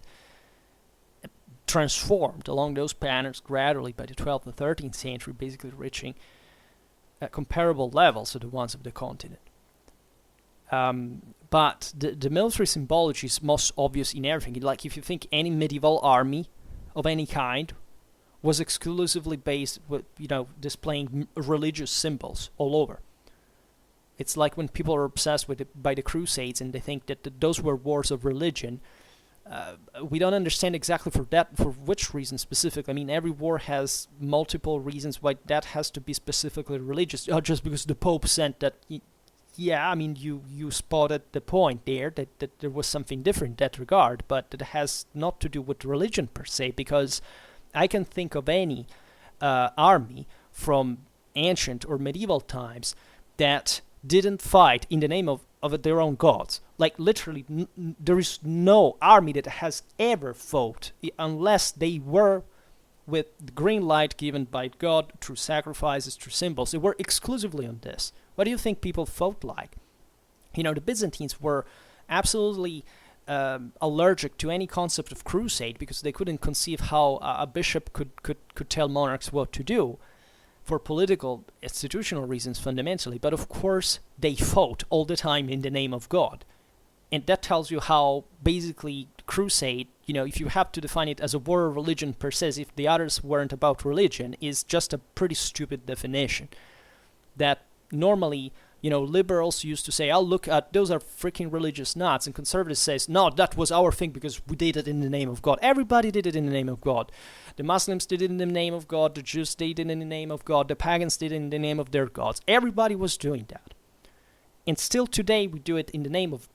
transformed along those patterns gradually by the 12th and 13th century, basically reaching comparable levels to the ones of the continent. But the military symbology is most obvious in everything. Like if you think any medieval army of any kind was exclusively based with, displaying religious symbols all over. It's like when people are obsessed by the Crusades and they think that those were wars of religion. We don't understand exactly for which reason specifically. I mean, every war has multiple reasons why that has to be specifically religious. Just because the Pope sent that. Yeah, I mean, you spotted the point there, that there was something different in that regard, but it has not to do with religion per se, because I can think of any army from ancient or medieval times that didn't fight in the name of their own gods. Like literally, there is no army that has ever fought unless they were with the green light given by God through sacrifices, through symbols. They were exclusively on this. What do you think people fought like? The Byzantines were absolutely allergic to any concept of crusade because they couldn't conceive how a bishop could tell monarchs what to do for political, institutional reasons fundamentally. But of course, they fought all the time in the name of God. And that tells you how basically crusade, if you have to define it as a war of religion per se, if the others weren't about religion, is just a pretty stupid definition. That normally, liberals used to say, look at, those are freaking religious nuts, and conservatives says, no, that was our thing because we did it in the name of God. Everybody did it in the name of God. The Muslims did it in the name of God, the Jews did it in the name of God, the pagans did it in the name of their gods. Everybody was doing that. And still today we do it in the name of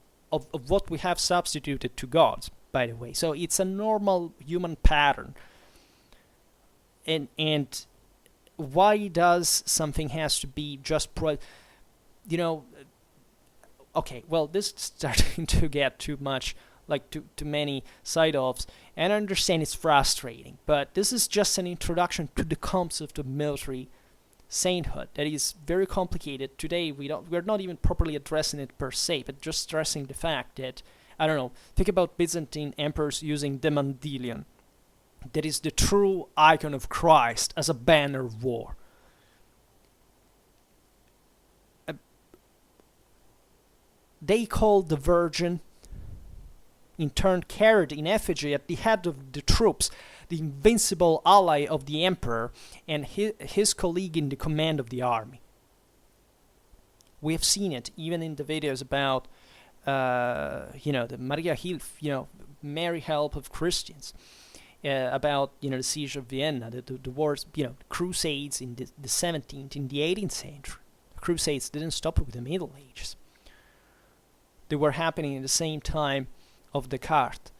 what we have substituted to gods, by the way. So it's a normal human pattern. And why does something has to be just okay, well, this is starting to get too much, like too many side-offs, and I understand it's frustrating, but this is just an introduction to the concept of military sainthood that is very complicated. Today we're not even properly addressing it per se, but just stressing the fact that, think about Byzantine emperors using the Mandilion. That is the true icon of Christ as a banner of war. they called the Virgin, in turn carried in effigy at the head of the troops, the invincible ally of the emperor and his colleague in the command of the army. We have seen it even in the videos about, the Maria Hilf, Mary Help of Christians, about, the siege of Vienna, the wars, crusades in the 17th, in the 18th century. The crusades didn't stop with the Middle Ages. They were happening at the same time of Descartes.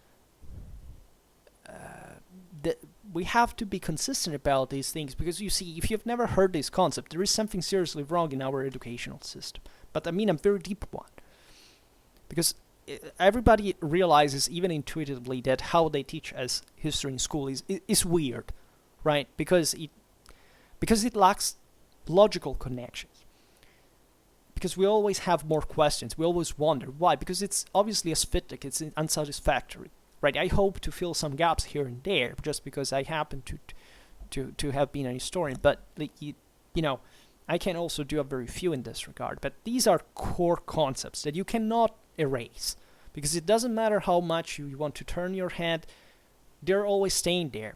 We have to be consistent about these things, because you see, if you've never heard this concept, there is something seriously wrong in our educational system. But I mean a very deep one. Because everybody realizes, even intuitively, that how they teach us history in school is weird, right? Because it lacks logical connections. Because we always have more questions. We always wonder why. Because it's obviously asphytic. It's unsatisfactory, right? I hope to fill some gaps here and there, just because I happen to have been a historian. But I can also do a very few in this regard. But these are core concepts that you cannot erase, because it doesn't matter how much you want to turn your head, they're always staying there.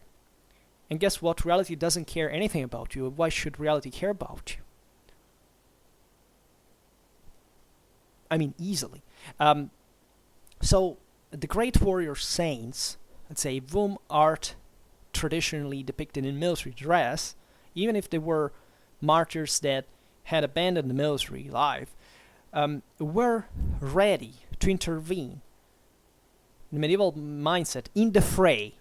And guess what? Reality doesn't care anything about you. Why should reality care about you? I mean, easily. So the great warrior saints, let's say, whom art traditionally depicted in military dress, even if they were martyrs that had abandoned the military life, were ready to intervene in the medieval mindset in the fray,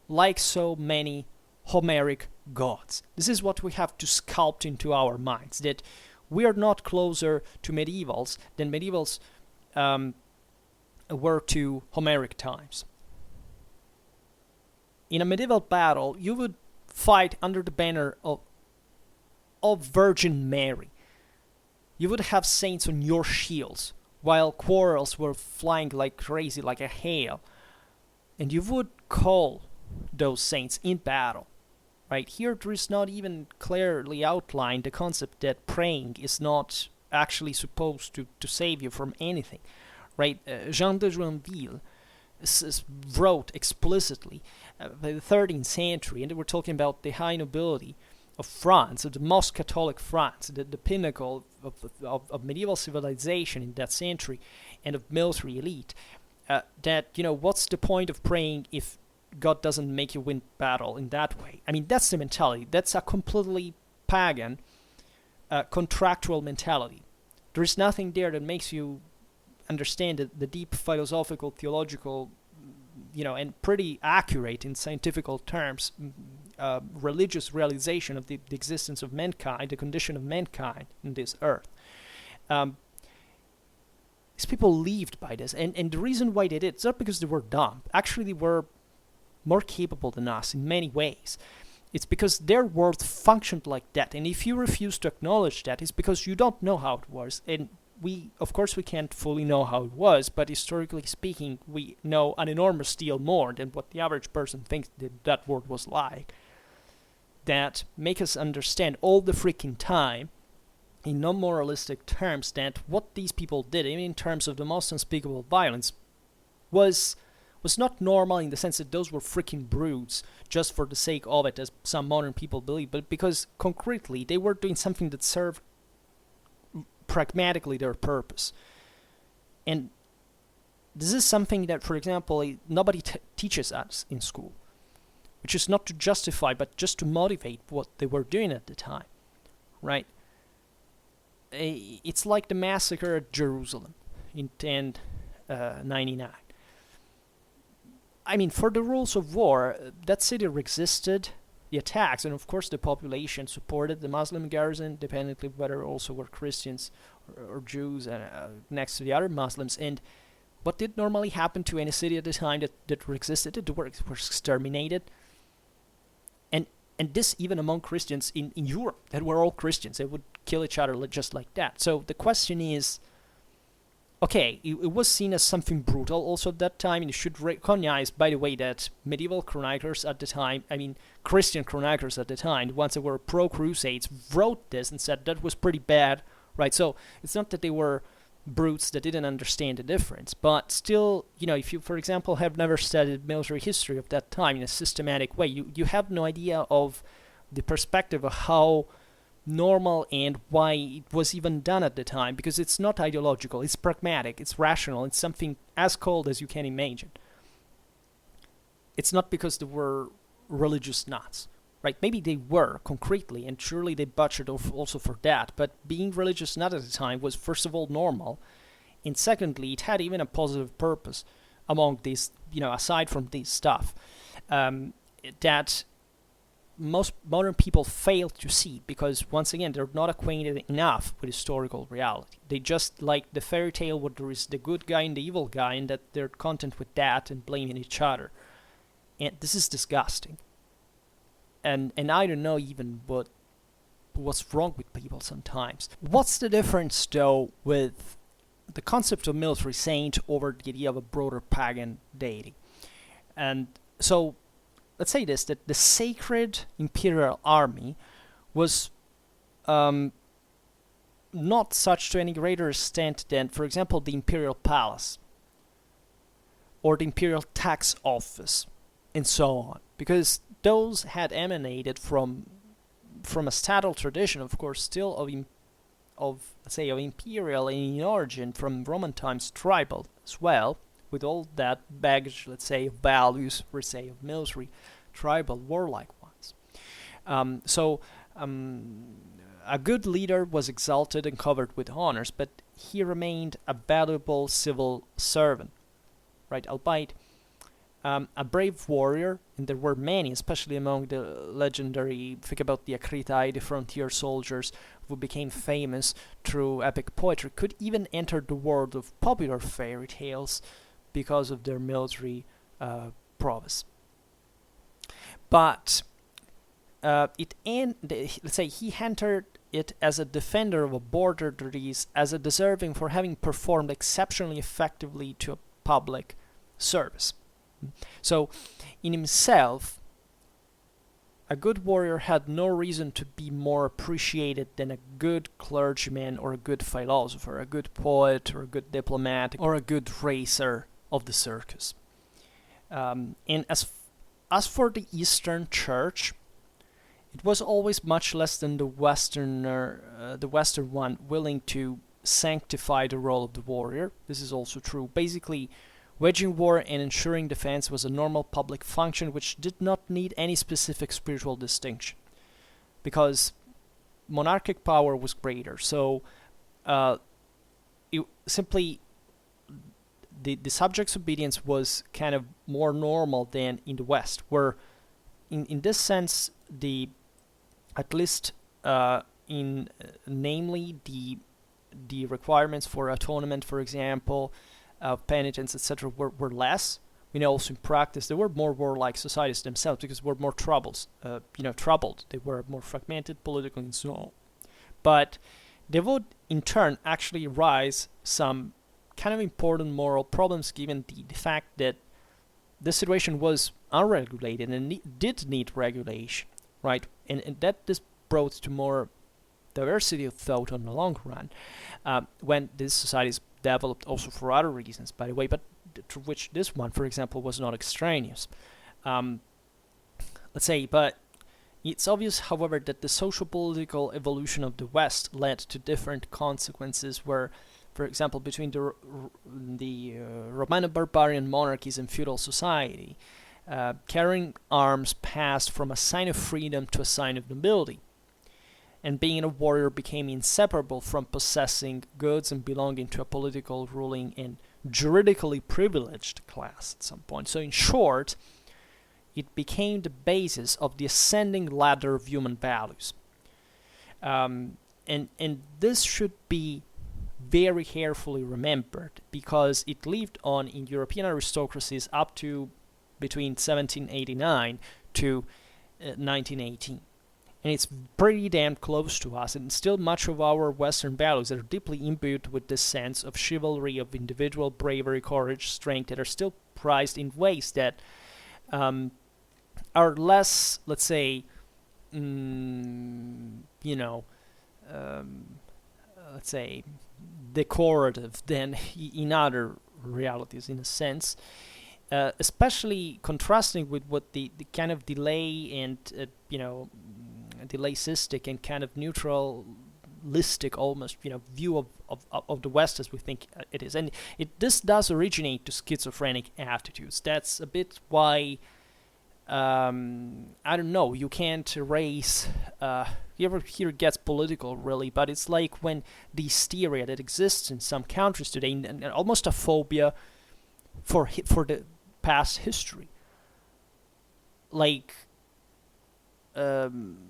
like so many Homeric gods. This is what we have to sculpt into our minds, that we are not closer to medievals than medievals were to Homeric times. In a medieval battle, you would fight under the banner of Virgin Mary. You would have saints on your shields, while quarrels were flying like crazy, like a hail. And you would call those saints in battle. Right here, there is not even clearly outlined the concept that praying is not actually supposed to save you from anything. Right? Jean de Joinville wrote explicitly by the 13th century, and they were talking about the high nobility of France, of the most Catholic France, the pinnacle of medieval civilization in that century, and of military elite, that, what's the point of praying if God doesn't make you win battle in that way? I mean, that's the mentality. That's a completely pagan, contractual mentality. There is nothing there that makes you understand the deep philosophical, theological, and pretty accurate in scientific terms, religious realization of the existence of mankind, the condition of mankind in this earth. These people lived by this, and the reason why they did, it's not because they were dumb. Actually, they were more capable than us in many ways. It's because their world functioned like that, and if you refuse to acknowledge that, it's because you don't know how it was. And of course we can't fully know how it was, but historically speaking, we know an enormous deal more than what the average person thinks that world was like. That make us understand all the freaking time, in non-moralistic terms, that what these people did, even in terms of the most unspeakable violence, was not normal in the sense that those were freaking brutes just for the sake of it, as some modern people believe, but because concretely they were doing something that served pragmatically their purpose. And this is something that, for example, nobody teaches us in school, which is not to justify, but just to motivate what they were doing at the time, right? It's like the massacre at Jerusalem in 1099. I mean, for the rules of war, that city resisted the attacks, and of course the population supported the Muslim garrison, independently of whether also were Christians or Jews next to the other Muslims. And what did normally happen to any city at the time that resisted it? They were exterminated. And this even among Christians in Europe, that were all Christians. They would kill each other just like that. So the question is, okay, it was seen as something brutal also at that time, and you should recognize, by the way, that medieval chroniclers at the time, I mean Christian chroniclers at the time, the ones that were pro-crusades, wrote this and said that was pretty bad, right? So it's not that they were brutes that didn't understand the difference. But still, if you, for example, have never studied military history of that time in a systematic way, you have no idea of the perspective of how normal and why it was even done at the time, because it's not ideological, it's pragmatic, it's rational, it's something as cold as you can imagine. It's not because they were religious nuts, right? Maybe they were concretely, and surely they butchered also for that, but being religious nut at the time was, first of all, normal, and secondly, it had even a positive purpose among these, aside from this stuff, that most modern people fail to see, because once again, they're not acquainted enough with historical reality. They just like the fairy tale where there is the good guy and the evil guy, and that they're content with that and blaming each other. And this is disgusting. And I don't know even what's wrong with people sometimes. What's the difference, though, with the concept of military saint over the idea of a broader pagan deity? And so, let's say this, that the sacred imperial army was not such to any greater extent than, for example, the imperial palace or the imperial tax office and so on, because those had emanated from a statal tradition, of course, still of imperial in origin, from Roman times, tribal as well, with all that baggage, let's say, of values, per se, of military, tribal, warlike ones. A good leader was exalted and covered with honors, but he remained a valuable civil servant, right? Albeit a brave warrior, and there were many, especially among the legendary, think about the Akritae, the frontier soldiers who became famous through epic poetry, could even enter the world of popular fairy tales because of their military prowess. But let's say he entered it as a defender of a border that is as a deserving for having performed exceptionally effectively to a public service. So, in himself, a good warrior had no reason to be more appreciated than a good clergyman or a good philosopher, a good poet or a good diplomat or a good racer of the circus. And as for the Eastern Church, it was always much less than the Western one willing to sanctify the role of the warrior. This is also true. Basically, waging war and ensuring defense was a normal public function which did not need any specific spiritual distinction, because monarchic power was greater. So it simply the subject's obedience was kind of more normal than in the West, where in this sense at least namely the requirements for atonement, for example, penitence, etc., were less. Also in practice, they were more warlike societies themselves because they were more troubled. They were more fragmented politically and so on. But they would, in turn, actually rise some kind of important moral problems, given the fact that the situation was unregulated and did need regulation, right? And that this brought to more diversity of thought on the long run, when these societies developed also for other reasons, by the way, but to which this one, for example, was not extraneous. But it's obvious, however, that the social-political evolution of the West led to different consequences where, for example, between the Romano-barbarian monarchies and feudal society, carrying arms passed from a sign of freedom to a sign of nobility, and being a warrior became inseparable from possessing goods and belonging to a political, ruling, and juridically privileged class at some point. So in short, it became the basis of the ascending ladder of human values. And this should be very carefully remembered, because it lived on in European aristocracies up to between 1789 to 1918. And it's pretty damn close to us, and still much of our Western values are deeply imbued with this sense of chivalry, of individual bravery, courage, strength, that are still prized in ways that are less, let's say, let's say, decorative than in other realities, in a sense. Especially contrasting with what the kind of delay and delayistic and kind of neutralistic almost view of the West as we think it is, and this does originate to schizophrenic attitudes. That's a bit why I don't know, you can't erase you ever hear it gets political really, but it's like when the hysteria that exists in some countries today, and almost a phobia for the past history, like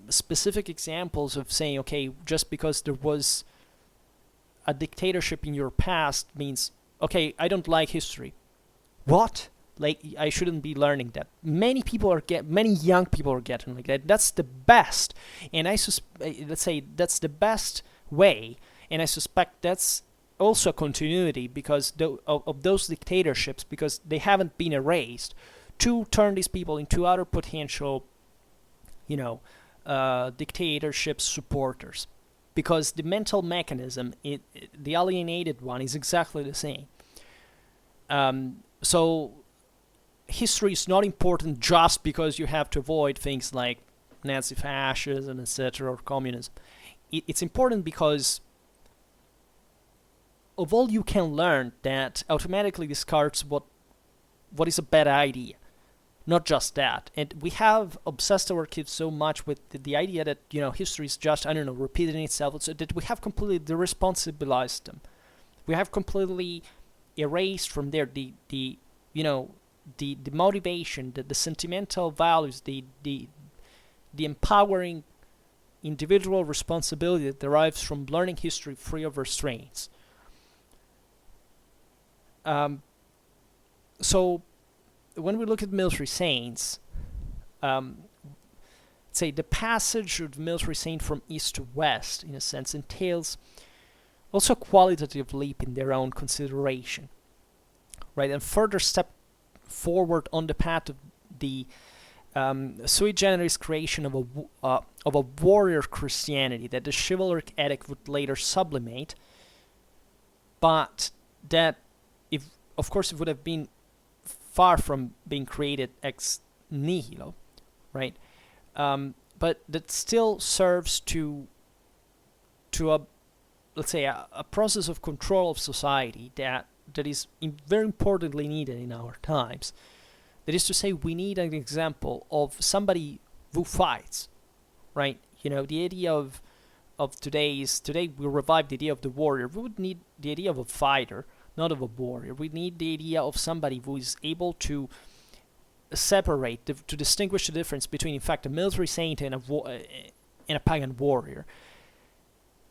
specific examples of saying, okay, just because there was a dictatorship in your past means, okay, I don't like history. What? Like, I shouldn't be learning that. Many young people are getting like that. That's the best, and let's say that's the best way, and I suspect that's also a continuity because of those dictatorships, because they haven't been erased, to turn these people into other potential, dictatorship supporters, because the mental mechanism, the alienated one, is exactly the same. So history is not important just because you have to avoid things like Nazi fascism, etc., or communism. It's important because of all you can learn that automatically discards what is a bad idea. Not just that. And we have obsessed our kids so much with the idea that, history is just, repeating itself, so that we have completely deresponsibilized them. We have completely erased from there the motivation, the sentimental values, the empowering individual responsibility that derives from learning history free of restraints. So when we look at military saints, say the passage of the military saint from east to west, in a sense, entails also a qualitative leap in their own consideration, right? And further step forward on the path of the sui generis creation of a warrior Christianity that the chivalric ethic would later sublimate, but that, of course, it would have been far from being created ex nihilo, right? But that still serves to a, let's say, a process of control of society that is very importantly needed in our times. That is to say, we need an example of somebody who fights, right? The idea of today we revive the idea of the warrior. We would need the idea of a fighter, not of a warrior. We need the idea of somebody who is able to separate, to distinguish the difference between, in fact, a military saint and a pagan warrior,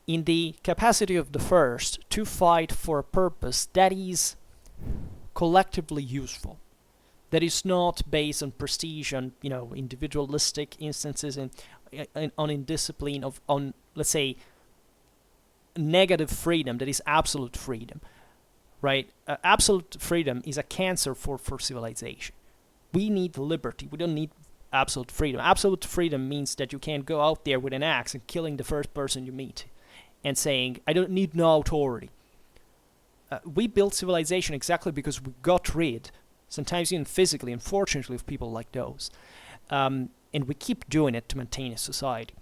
in the capacity of the first to fight for a purpose that is collectively useful, that is not based on prestige, on individualistic instances, and on indiscipline, on, let's say, negative freedom that is absolute freedom, right? Absolute freedom is a cancer for civilization. We need liberty. We don't need absolute freedom. Absolute freedom means that you can't go out there with an axe and killing the first person you meet and saying, I don't need no authority. We built civilization exactly because we got rid, sometimes even physically, unfortunately, of people like those. And we keep doing it to maintain a society.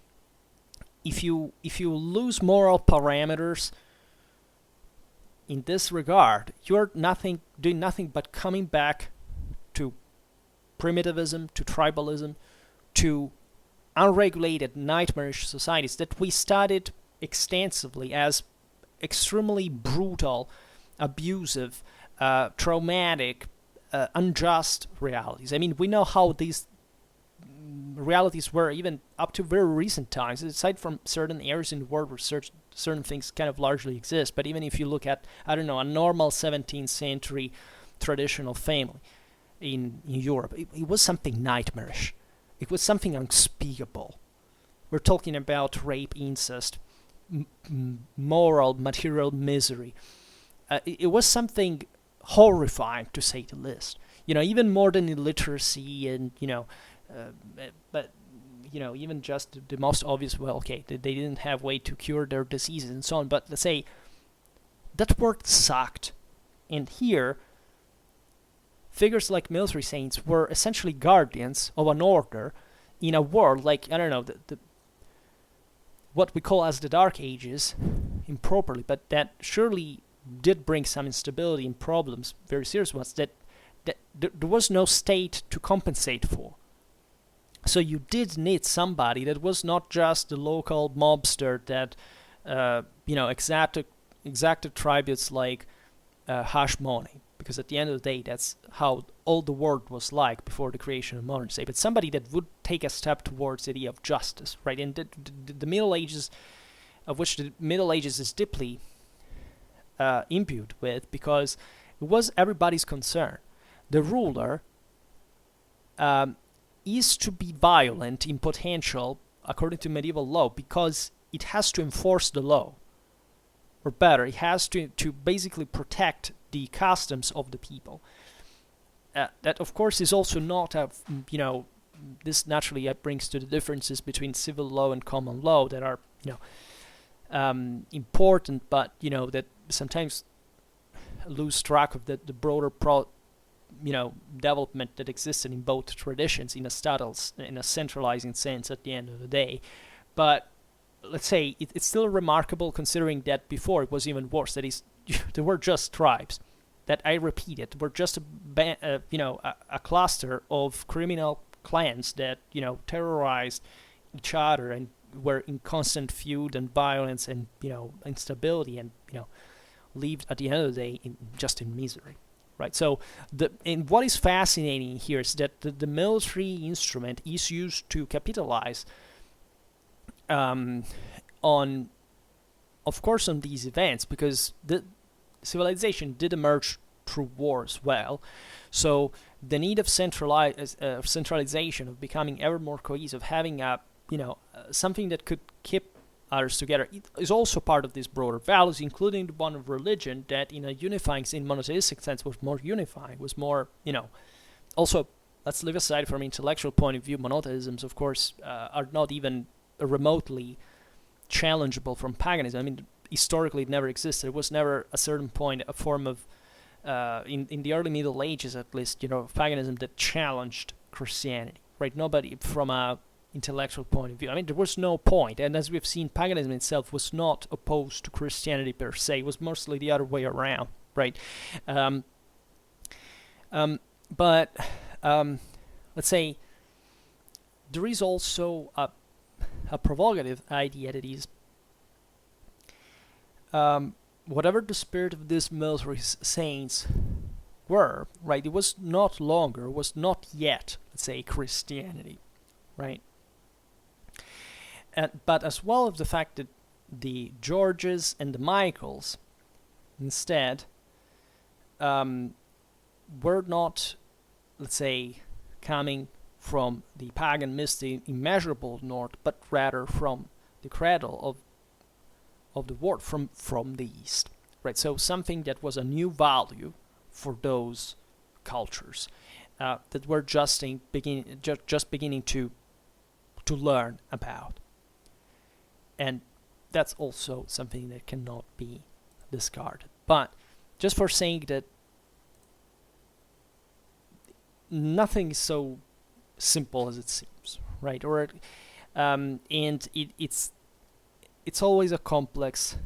If you lose moral parameters in this regard, you're doing nothing but coming back to primitivism, to tribalism, to unregulated, nightmarish societies that we studied extensively as extremely brutal, abusive, traumatic, unjust realities. I mean, we know how these realities were even up to very recent times, aside from certain areas in the world where certain things kind of largely exist. But even if you look at, a normal 17th century traditional family in Europe, it was something nightmarish. It was something unspeakable. We're talking about rape, incest, moral, material misery. It was something horrifying, to say the least. Even more than illiteracy and, but even just the most obvious, well, okay, they didn't have way to cure their diseases and so on, but let's say that work sucked. And here, figures like military saints were essentially guardians of an order in a world like, I don't know, what we call as the Dark Ages, improperly, but that surely did bring some instability and problems, very serious ones, that there was no state to compensate for. So you did need somebody that was not just the local mobster that, exacted tributes like hash money, because at the end of the day, that's how all the world was like before the creation of modern state. But somebody that would take a step towards the idea of justice, right? And the Middle Ages, of which the Middle Ages is deeply imbued with, because it was everybody's concern. The ruler is to be violent in potential, according to medieval law, because it has to enforce the law. Or better, it has to basically protect the customs of the people. That, of course, is also not this naturally brings to the differences between civil law and common law that are, important, but, that sometimes lose track of the broader development that existed in both traditions in a centralizing sense at the end of the day. But let's say it's still remarkable, considering that before it was even worse. That is, there were just tribes that, I repeat it, were just a cluster of criminal clans that terrorized each other and were in constant feud and violence and instability, and lived at the end of the day just in misery. Right. So and what is fascinating here is that the military instrument is used to capitalize on these events, because the civilization did emerge through war as well. So the need of centralization, of becoming ever more cohesive, having something that could keep others together, it is also part of these broader values, including the one of religion, that in a unifying, in monotheistic sense, was more unifying, was more, also, let's leave aside from an intellectual point of view, monotheisms, of course, are not even remotely challengeable from paganism. I mean, historically it never existed. It was never a certain point a form of, in the early Middle Ages at least, paganism that challenged Christianity, right? Nobody from a intellectual point of view. I mean, there was no point, and as we've seen, paganism itself was not opposed to Christianity per se. It was mostly the other way around, right? But let's say there is also a provocative idea that is, whatever the spirit of these military saints were, right, it was not yet, let's say, Christianity, right? But as well as the fact that the Georges and the Michaels instead were not, let's say, coming from the pagan, misty, immeasurable north, but rather from the cradle of the world, from the east, right? So something that was a new value for those cultures that were just beginning to learn about. And that's also something that cannot be discarded. But just for saying that nothing is so simple as it seems, right? Or and it's always a complex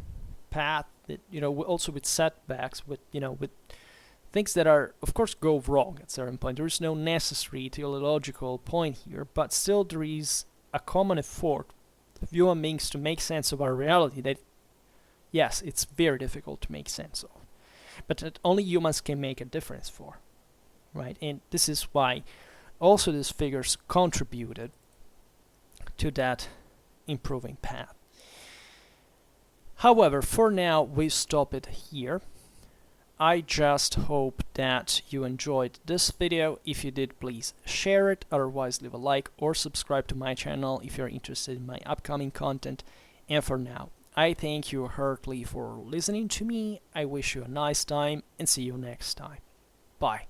path that, also with setbacks, with things that are, of course, go wrong at a certain point. There is no necessary theological point here, but still there is a common effort of human beings to make sense of our reality that, yes, it's very difficult to make sense of, but that only humans can make a difference for, right? And this is why also these figures contributed to that improving path. However, for now, we stop it here. I just hope that you enjoyed this video. If you did, please share it. Otherwise, leave a like or subscribe to my channel if you're interested in my upcoming content. And for now, I thank you heartily for listening to me. I wish you a nice time and see you next time. Bye.